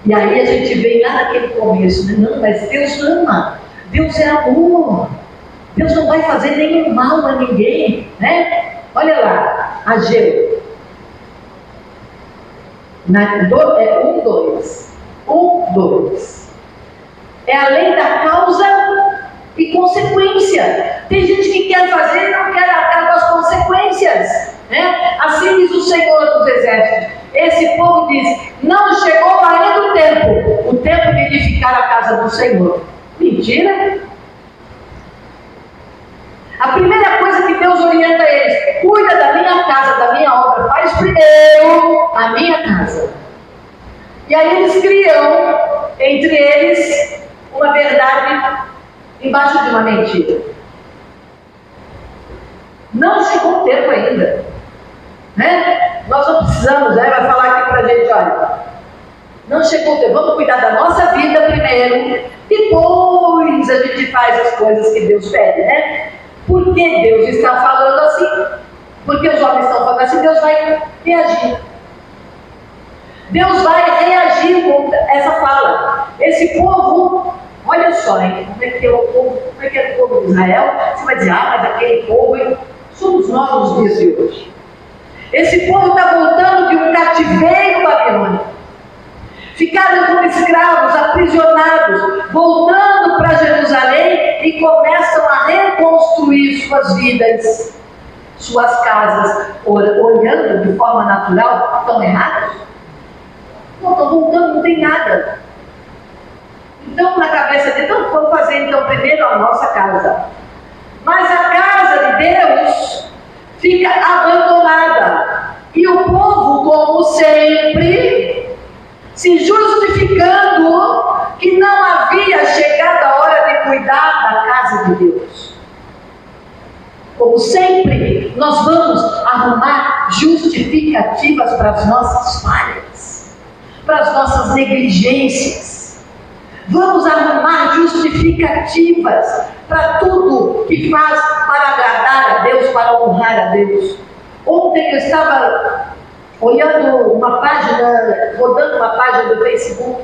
E aí a gente vem lá naquele começo, né? Não, mas Deus ama, Deus é amor, Deus não vai fazer nenhum mal a ninguém, né? Olha lá, Ageu 1:2. É a lei da causa e consequência. Tem gente que quer fazer e não quer arcar com as consequências, né? Assim diz o Senhor dos Exércitos. Esse povo diz, não chegou ainda o tempo de edificar a casa do Senhor. Mentira! A primeira coisa que Deus orienta eles: cuida da minha casa, da minha obra, faz primeiro a minha casa. E aí eles criam entre eles uma verdade embaixo de uma mentira. Não chegou o tempo ainda, né? Nós não precisamos, né? Vai falar aqui pra gente: olha, não chegou o tempo, vamos cuidar da nossa vida primeiro, depois a gente faz as coisas que Deus pede, né? Porque Deus está falando assim, porque os homens estão falando assim, Deus vai reagir. Deus vai reagir com essa fala. Esse povo, olha só, hein? Como é que é o povo, como é que é o povo de Israel? Você vai dizer: ah, mas aquele povo, hein? Somos nós nos dias de hoje. Esse povo está voltando de um cativeiro babilônico. Ficaram como escravos, aprisionados, voltando para Jerusalém e começam a reconstruir suas vidas, suas casas, olhando de forma natural, estão errados? Não, estão voltando, não tem nada. Então, na cabeça deles, então, vamos fazer então primeiro a nossa casa. Mas a casa de Deus fica abandonada. E o povo, como sempre, se justificando que não havia chegado a hora de cuidar da casa de Deus. Como sempre, nós vamos arrumar justificativas para as nossas falhas, para as nossas negligências. Vamos arrumar justificativas para tudo que faz para agradar a Deus, para honrar a Deus. Ontem eu estava olhando uma página, rodando uma página do Facebook,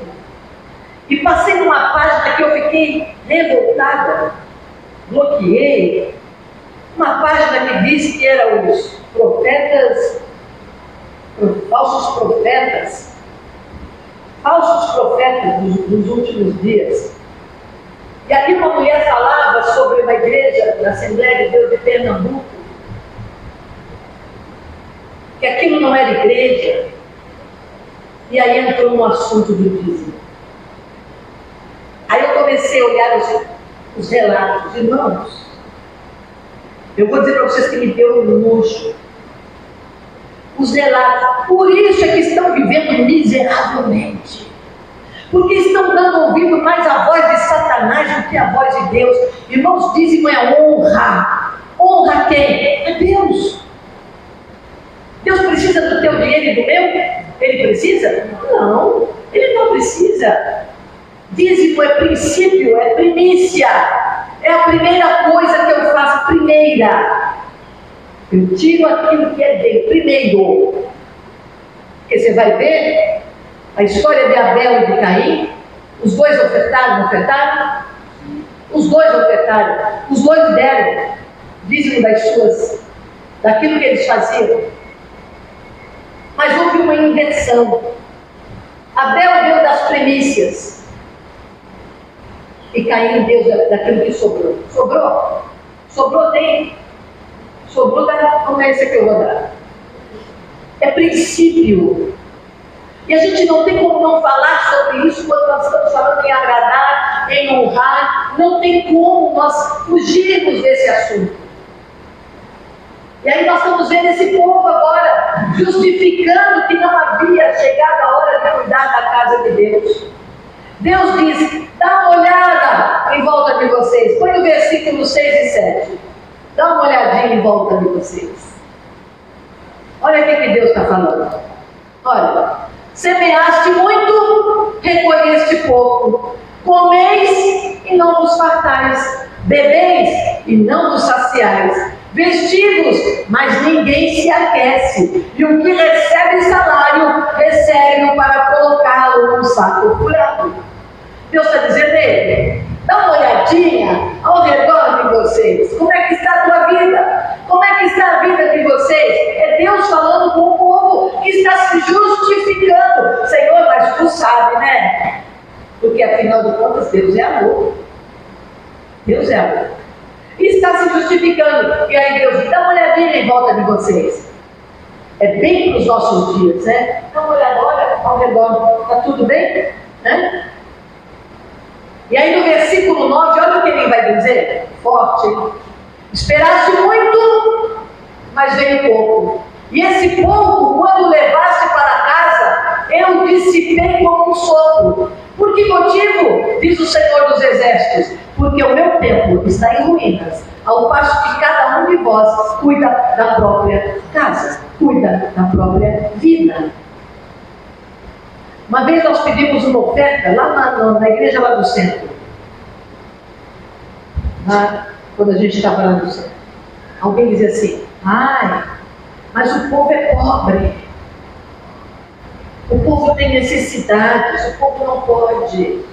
e passei numa página que eu fiquei revoltada, bloqueei. Uma página que diz que eram os profetas, falsos profetas dos últimos dias. E aqui uma mulher falava sobre uma igreja da Assembleia de Deus de Pernambuco, que aquilo não era igreja. E aí entrou no assunto do dízimo. Aí eu comecei a olhar os relatos. Irmãos, eu vou dizer para vocês que me deu nojo. Os relatos, por isso é que estão vivendo miseravelmente. Porque estão dando ouvido mais à voz de Satanás do que à voz de Deus. Irmãos, dízimo é honra. Honra quem? A Deus. Deus precisa do teu dinheiro e do meu? Ele precisa? Não, ele não precisa. Dízimo é princípio, é primícia. É a primeira coisa que eu faço, primeira. Eu tiro aquilo que é dele, primeiro. Porque você vai ver a história de Abel e de Caim. Os dois ofertaram, não ofertaram? Os dois ofertaram. Os dois deram dízimo daquilo que eles faziam. Mas houve uma inversão. Abel deu das primícias. E Caim deu daquilo que sobrou. Sobrou? Sobrou dele. Sobrou da promessa que eu vou dar. É princípio. E a gente não tem como não falar sobre isso quando nós estamos falando em agradar, em honrar. Não tem como nós fugirmos desse assunto. E aí nós estamos vendo esse povo agora justificando que não havia chegado a hora de cuidar da casa de Deus. Deus diz: dá uma olhada em volta de vocês. Põe o versículo 6 e 7. Dá uma olhadinha em volta de vocês. Olha o que Deus está falando. Olha, semeaste muito, recolheste pouco. Comeis e não vos fartais. Bebeis e não vos saciais. Vestivos, mas ninguém se aquece. E o que recebe salário, recebe-o para colocá-lo num saco furado. Deus está dizendo a ele: dá uma olhadinha ao redor de vocês. Como é que está a tua vida? Como é que está a vida de vocês? É Deus falando com o povo que está se justificando. Senhor, mas tu sabe, né? Porque afinal de contas, Deus é amor. Deus é amor. E está se justificando. E aí Deus diz: dá uma olhadinha em volta de vocês. É bem para os nossos dias, né? Dá uma olhada, olha ao redor. Está tudo bem? Né? E aí no versículo 9, olha o que ele vai dizer. Forte. Esperaste muito, mas veio pouco. E esse pouco, quando levasse para casa, eu dissipei como um sopro. Por que motivo? Diz o Senhor dos Exércitos: porque o meu templo está em ruínas, ao passo que cada um de vós cuida da própria casa, cuida da própria vida. Uma vez nós pedimos uma oferta lá na igreja lá do centro, quando a gente estava lá no centro. Alguém dizia assim: ai, mas o povo é pobre, o povo tem necessidades, o povo não pode.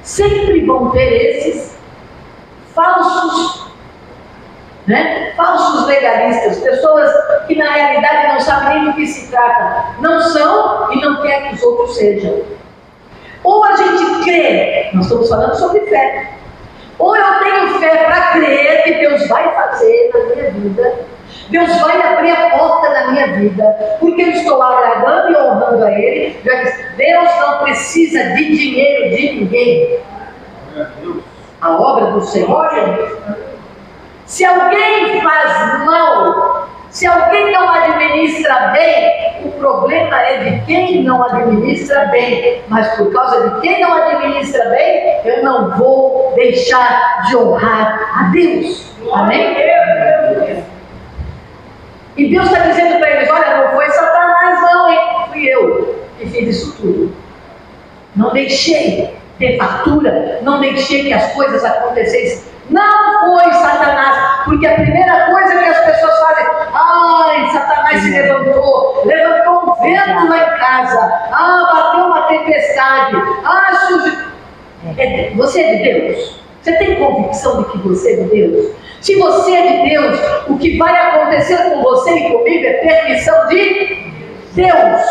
Sempre vão ter esses falsos, falsos legalistas, pessoas que na realidade não sabem nem do que se trata, não são e não querem que os outros sejam. Ou a gente crê, nós estamos falando sobre fé, ou eu tenho fé para crer que Deus vai fazer na minha vida, Deus vai abrir a porta na minha vida, porque eu estou agradando e honrando a Ele. Deus não precisa de dinheiro de ninguém. A obra do Senhor é Deus. Se alguém faz mal, se alguém não administra bem, o problema é de quem não administra bem. Mas por causa de quem não administra bem, eu não vou deixar de honrar a Deus. Amém? E Deus está dizendo para eles: olha, não foi Satanás não, hein? Fui eu que fiz isso tudo. Não deixei ter fatura, não deixei que as coisas acontecessem. Não foi Satanás, porque a primeira coisa que as pessoas fazem: ai, Satanás se levantou um vento lá em casa, bateu uma tempestade, surgiu. Você é de Deus? Você tem convicção de que você é de Deus? Se você é de Deus, o que vai acontecer com você e comigo é permissão de Deus.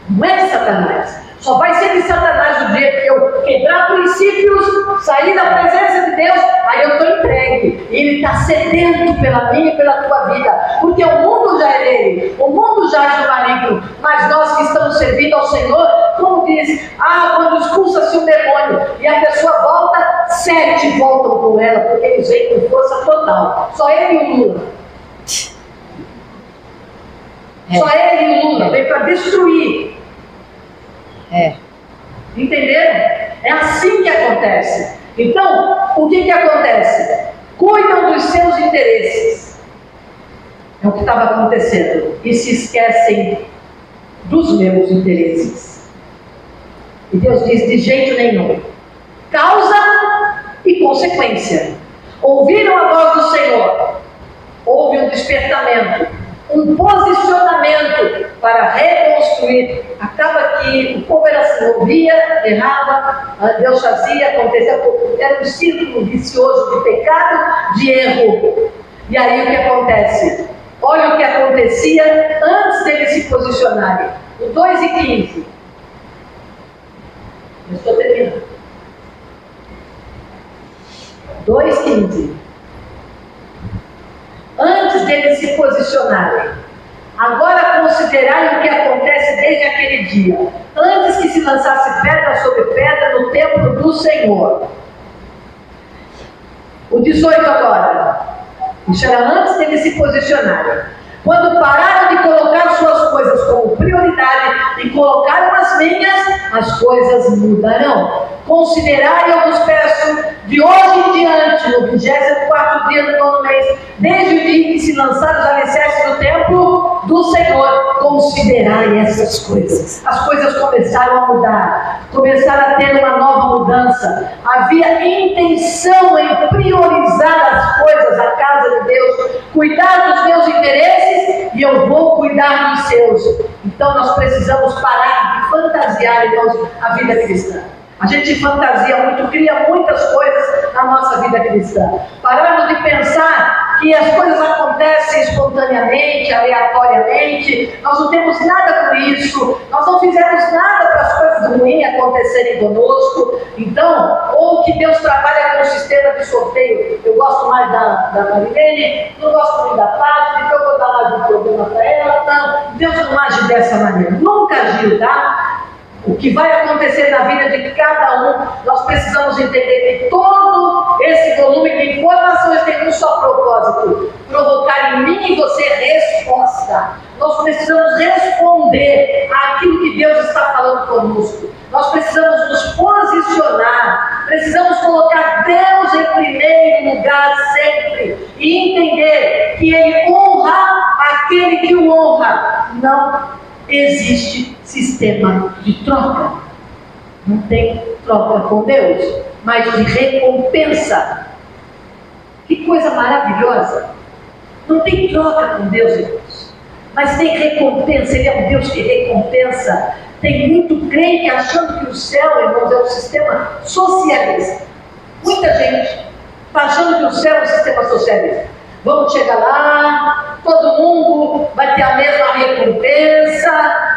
Não é de Satanás. Só vai ser de Satanás o dia que eu quebrar princípios, sair da presença de Deus, aí eu estou entregue. Ele está sedento pela minha e pela tua vida, porque o mundo já é dele, o mundo já é do maligno, mas nós que estamos servindo ao Senhor, como diz, quando expulsa-se um demônio e a pessoa volta, 7 voltam com ela, porque eles vêm com força total. Só ele e o Lula. Só ele e o Lula vem para destruir. Entenderam? É assim que acontece. Então, o que acontece? Cuidam dos seus interesses. É o que estava acontecendo. E se esquecem dos meus interesses. E Deus diz: de jeito nenhum. Causa e consequência. Ouviram a voz do Senhor. Houve um despertamento, um posicionamento para reconstruir. Acaba que o povo era assim, ouvia, errava, Deus fazia, acontecia, era um círculo vicioso de pecado, de erro. E aí o que acontece? Olha o que acontecia antes deles se posicionarem. No 2:15. Eu estou terminando. 2:15. Antes deles se posicionarem. Agora considerai o que acontece desde aquele dia. Antes que se lançasse pedra sobre pedra no templo do Senhor. O 18 agora. Isso era antes deles se posicionarem. Quando pararam de colocar suas coisas como prioridade e colocaram as minhas, as coisas mudarão. Considerai, eu vos peço, de hoje em diante, no 24º dia do nono mês, desde o dia em que se lançaram os alicerces do templo do Senhor, considerai essas coisas. As coisas começaram a mudar, começaram a ter uma nova mudança. Havia intenção em priorizar as coisas, a casa de Deus, cuidar dos meus interesses, e eu vou cuidar dos seus. Então nós precisamos parar de fantasiar, irmãos, a vida cristã. A gente fantasia muito, cria muitas coisas na nossa vida cristã. Paramos de pensar que as coisas acontecem espontaneamente, aleatoriamente. Nós não temos nada com isso. Nós não fizemos nada para as coisas ruins acontecerem conosco. Então, ou que Deus trabalha com o sistema de sorteio. Eu gosto mais da Marilene, não gosto muito da Paty, então eu vou dar mais um problema para ela. Não, Deus não age dessa maneira. Nunca agiu, tá? O que vai acontecer na vida de cada um, nós precisamos entender que todo esse volume de informações tem um só propósito. propósito: provocar em mim e você resposta. Nós precisamos responder àquilo que Deus está falando conosco. Nós precisamos nos posicionar, precisamos colocar Deus em primeiro lugar sempre e entender que Ele honra aquele que o honra. Não existe sistema de troca. Não tem troca com Deus, mas de recompensa. Que coisa maravilhosa! Não tem troca com Deus, irmãos, mas tem recompensa. Ele é um Deus que recompensa. Tem muito crente achando que o céu, irmãos, é um sistema socialista. Muita gente está achando que o céu é um sistema socialista. Vamos chegar lá, todo mundo vai ter a mesma recompensa,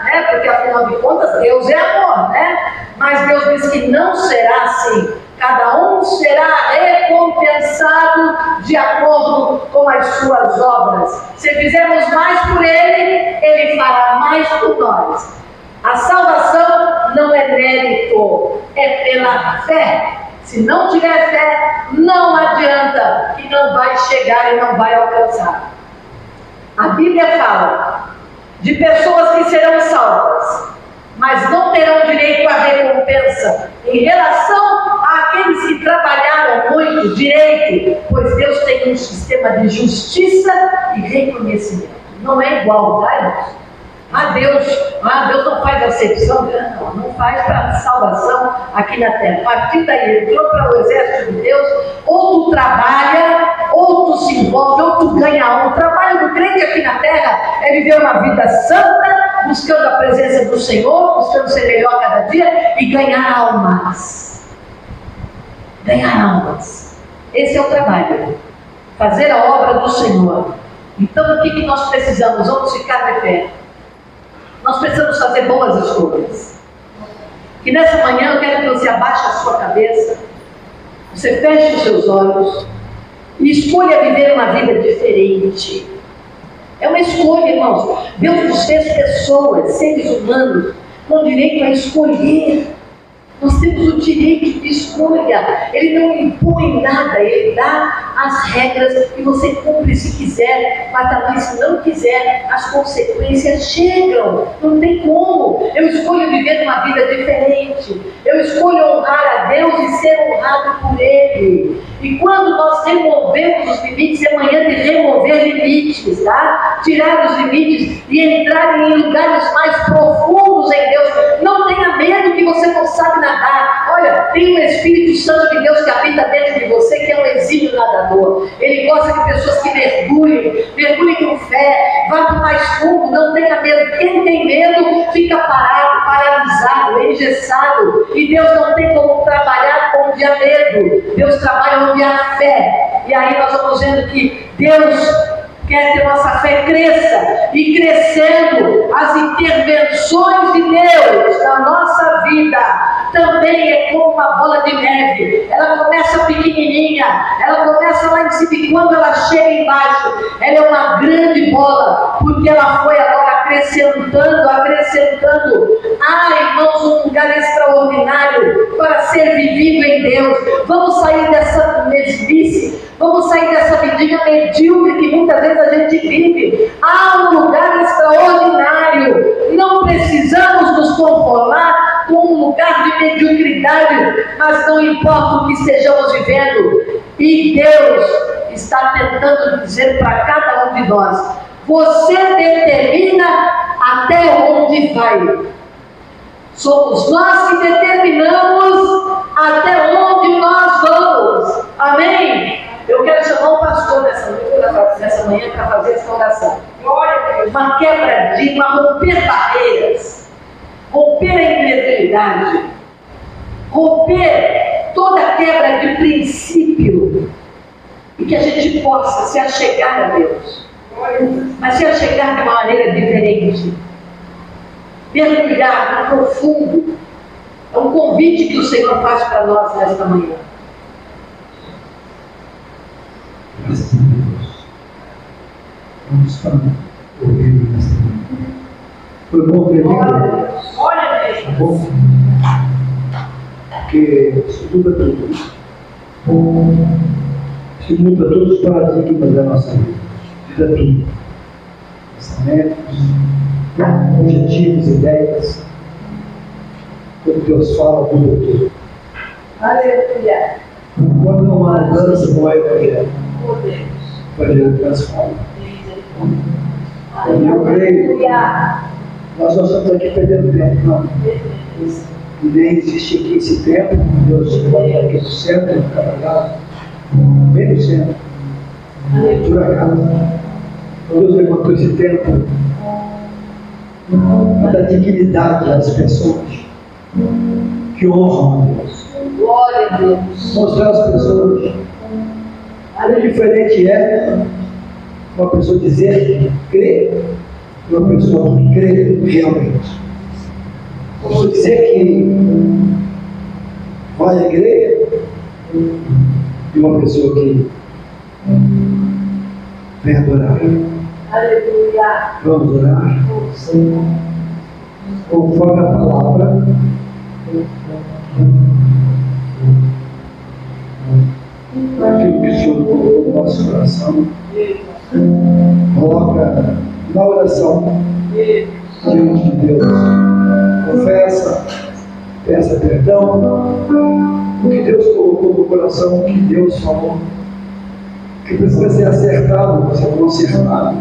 né? Porque afinal de contas Deus é amor, né? Mas Deus diz que não será assim. Cada um será recompensado de acordo com as suas obras. Se fizermos mais por Ele, Ele fará mais por nós. A salvação não é mérito, é pela fé. Se não tiver fé, não adianta, que não vai chegar e não vai alcançar. A Bíblia fala de pessoas que serão salvas, mas não terão direito à recompensa em relação àqueles que trabalharam muito direito, pois Deus tem um sistema de justiça e reconhecimento. Não é igual, tá, irmãos? Deus não faz acepção, não faz para salvação aqui na terra. A partir daí, entrou para o exército de Deus, ou tu trabalha, ou tu se envolve, ou tu ganha algo. O trabalho do crente aqui na terra é viver uma vida santa, buscando a presença do Senhor, buscando ser melhor cada dia e ganhar almas. Ganhar almas. Esse é o trabalho. Fazer a obra do Senhor. Então, o que nós precisamos? Vamos ficar de pé. Nós precisamos fazer boas escolhas. E nessa manhã eu quero que você abaixe a sua cabeça, você feche os seus olhos e escolha viver uma vida diferente. É uma escolha, irmãos. Deus nos fez pessoas, seres humanos, com direito a escolher. Nós temos o direito de escolha. Ele não impõe nada, Ele dá as regras e você cumpre se quiser, mas também se não quiser, as consequências chegam. Não tem como. Eu escolho viver uma vida diferente. Eu escolho honrar a Deus e ser honrado por Ele. E quando nós removemos os limites, é manhã de remover limites, tá? Tirar os limites e entrar em lugares mais profundos em Deus. Não tenha medo que você não sabe nadar. Olha, tem um Espírito Santo de Deus que habita dentro de você, que é um exímio nadador. Ele gosta de pessoas que mergulhem com fé, vá para o mais fundo, não tenha medo. Quem tem medo fica parado, paralisado, engessado. E Deus não tem como trabalhar onde há medo. Deus trabalha onde há fé. E aí nós vamos vendo que Deus quer que a nossa fé cresça, e crescendo, as intervenções de Deus na nossa vida também é como uma bola de neve. Ela começa pequenininha, ela começa lá em cima, e quando ela chega embaixo, ela é uma grande bola, porque ela foi agora acrescentando. Irmãos, um lugar extraordinário para ser vivido em Deus. Vamos sair dessa mesmice, vamos sair dessa vidinha medíocre que muitas vezes a gente vive. Há um lugar extraordinário. Não precisamos nos conformar com um lugar de mediocridade, mas não importa o que estejamos vivendo. E Deus está tentando dizer para cada um de nós: você determina até onde vai. Somos nós que determinamos até onde nós vamos. Amém? Eu quero chamar o pastor nessa manhã para fazer essa oração. Uma quebradinha, romper barreiras, romper a incredulidade, romper toda quebra de princípio, e que a gente possa se achegar a Deus, mas se achegar de uma maneira diferente, mergulhar no profundo. É um convite que o Senhor faz para nós nesta manhã. Graças a Deus. Vamos para ouvir nesta manhã. Foi bom ter vindo. Olha a Deus. Tá bom? Porque isso tudo é tudo. que muda todos os paradigmas da nossa vida. Muda tudo. Pensamentos, objetivos, ideias. Quando Deus fala, muda tudo. Aleluia. Quando não há dança no Evangelho, o Evangelho transforma. Eu creio. Nós não estamos aqui perdendo tempo, não. E nem existe aqui esse tempo. Deus coloca aqui no centro, no trabalhar, bem no centro. Por acaso. Deus levantou esse tempo para dar dignidade às pessoas que honram a Deus. Glória a Deus. Mostrar às pessoas o diferente é uma pessoa dizer que crê e uma pessoa que crê realmente. Uma pessoa dizer que vai à igreja e uma pessoa que vem adorar. Aleluia. Vamos orar. Conforme a palavra. Aquilo que o Senhor colocou no nosso coração, coloca na oração diante de Deus. Confessa, peça perdão. O que Deus colocou no coração, o que Deus falou, que precisa ser acertado, precisa ser consertado.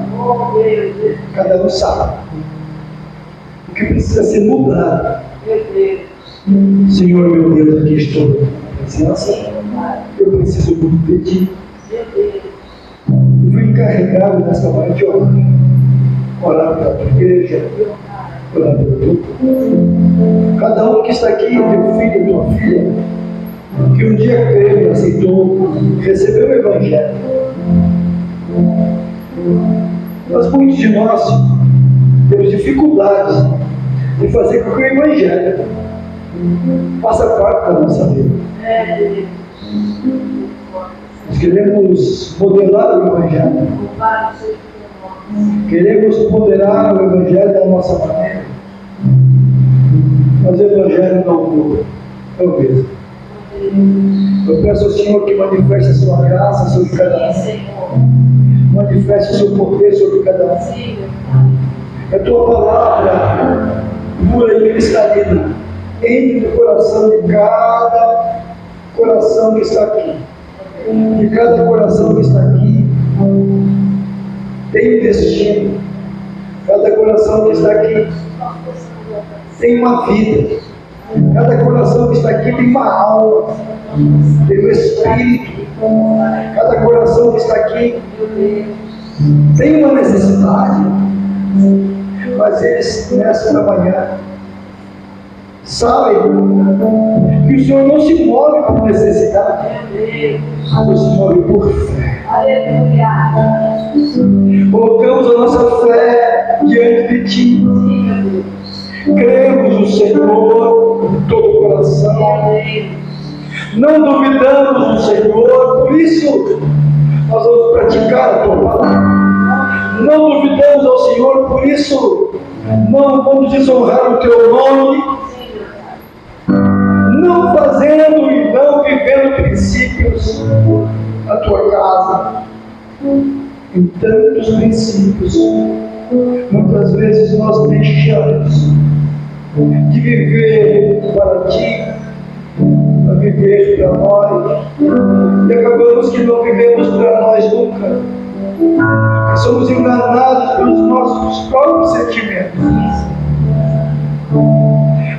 Cada um sabe. O que precisa ser mudado. Senhor, meu Deus, aqui estou na tua presença. Eu preciso muito de ti. Eu fui encarregado nessa manhã de orar pela tua igreja, orar pelo teu povo. Cada um que está aqui, teu filho, tua filha, que um dia creu, aceitou, recebeu o Evangelho. Mas muitos de nós temos dificuldades de fazer com que o Evangelho faça parte da nossa vida. Nós queremos modelar o Evangelho. Queremos modelar o Evangelho da nossa maneira. Mas o Evangelho não muda. É o mesmo. Eu peço ao Senhor que manifeste a sua graça sobre cada um. Manifeste o seu poder sobre cada um. A tua palavra pura e cristalina entre no coração de cada coração que está aqui. De cada coração que está aqui tem um destino. Cada coração que está aqui tem uma vida. Cada coração que está aqui tem uma alma, tem um espírito. Cada coração que está aqui tem uma necessidade. Mas eles, nessa manhã, sabem que o Senhor não se move por necessidade, mas se move por fé. Aleluia. Colocamos a nossa fé diante de Ti. Cremos no Senhor de todo o coração. Não duvidamos no Senhor, por isso nós vamos praticar a Tua palavra. Não duvidamos ao Senhor, por isso não vamos desonrar o Teu nome. Não fazendo e não vivendo princípios na Tua casa. Em tantos princípios, muitas vezes nós deixamos de viver para Ti, para viver para nós, e acabamos que não vivemos para nós nunca. Somos enganados pelos nossos próprios sentimentos.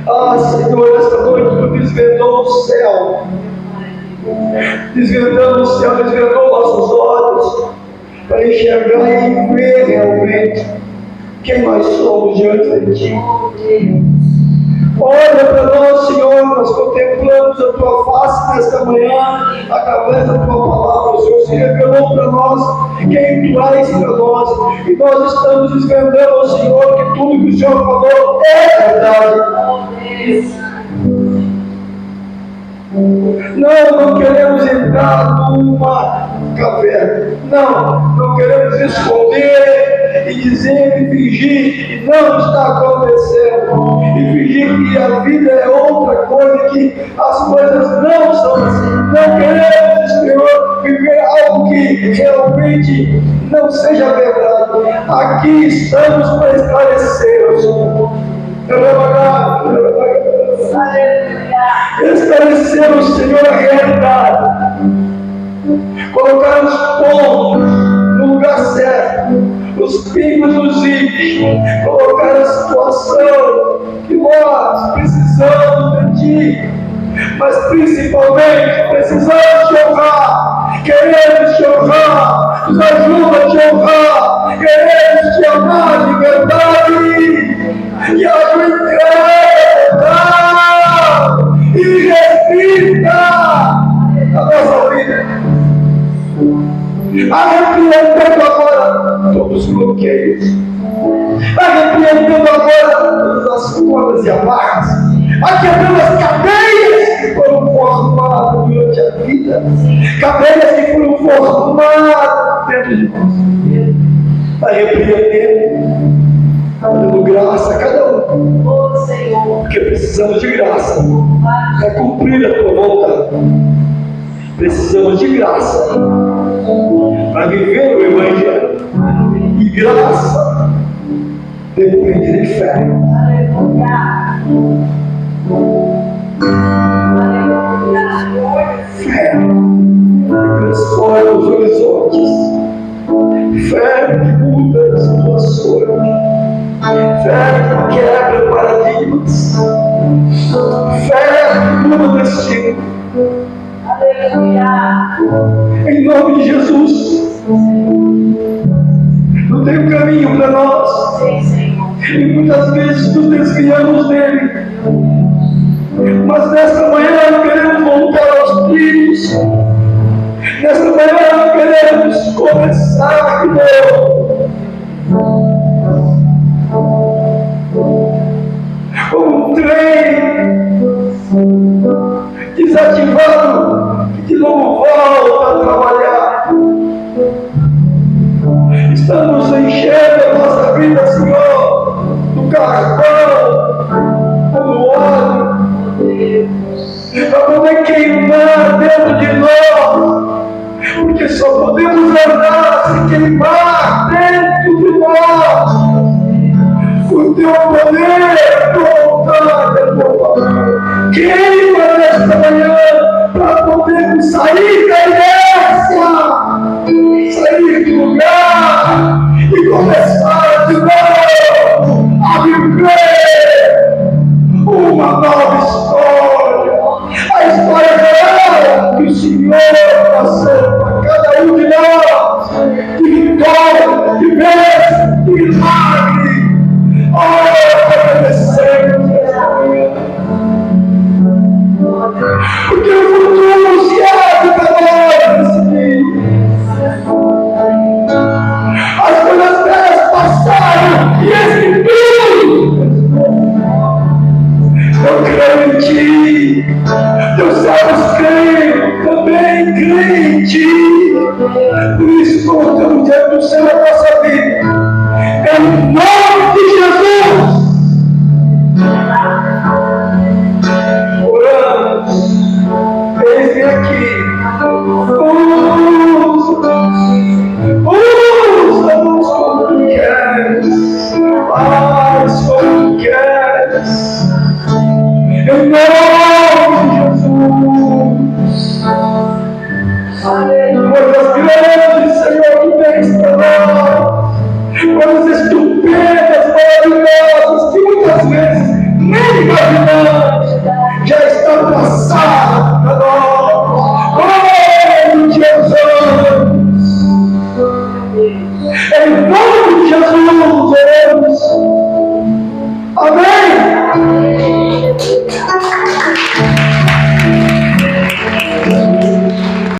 Ah, Senhor, esta noite Tu desvendou o céu, desvendando o céu, desvendou nossos olhos para enxergar e ver realmente quem nós somos diante de Ti. Olha para nós, Senhor, nós contemplamos a Tua face nesta manhã, através da Tua palavra. O Senhor se revelou para nós quem Tu és para nós, e nós estamos desvendando ao Senhor que tudo que o Senhor falou é verdade. Não queremos entrar numa caverna. Não queremos esconder e dizer e fingir que não está acontecendo. E fingir que a vida é outra coisa, que as coisas não são assim. Não queremos, Senhor, viver algo mente não seja verdade. Aqui estamos para esclarecer o Senhor. Esclarecer o Senhor a realidade, colocar os pontos no lugar certo, os pingos nos is, colocar a situação que nós precisamos de Ti, mas principalmente precisamos te honrar, queremos te honrar, nos ajuda a te honrar, queremos te amar de verdade, e haja entrega e respira a nossa vida, arrepiando agora todos os bloqueios, arrepiando agora todas as cordas e amarras, quebrando as cadeias que foram formadas durante a vida, cadeias que foram formadas dentro de nós, arrepiando, dando graça a cada um, porque precisamos de graça para cumprir a tua vontade, precisamos de graça para viver o Evangelho, e graça depende de fé. Fé que transforma os horizontes, fé que muda as situações, fé que quebra paradigmas, fé que muda o destino. Em nome de Jesus, não tem um caminho para nós, e muitas vezes nos desviamos dele, mas nesta manhã queremos voltar aos trilhos, nesta manhã queremos começar de novo, como um trem desativado que de novo volta a trabalhar. Estamos enchendo a nossa vida, Senhor, do carvão, do óleo, para poder queimar dentro de nós, porque só podemos andar se queimar dentro de nós o teu poder, a tua vontade, a tua palavra. Queima nesta manhã para podermos sair da inércia, sair do lugar e começar de novo a viver uma nova história, a história real que o Senhor passou para cada um de nós, de vitória, de bênção, de milagre. Agradecemos esta manhã, porque o futuro se abre para nós nesse dia. As coisas velhas passaram e esse tudo. Eu creio em Ti, teus servos creem, também creem em Ti. Por isso colocamos diante do Senhor a nossa vida.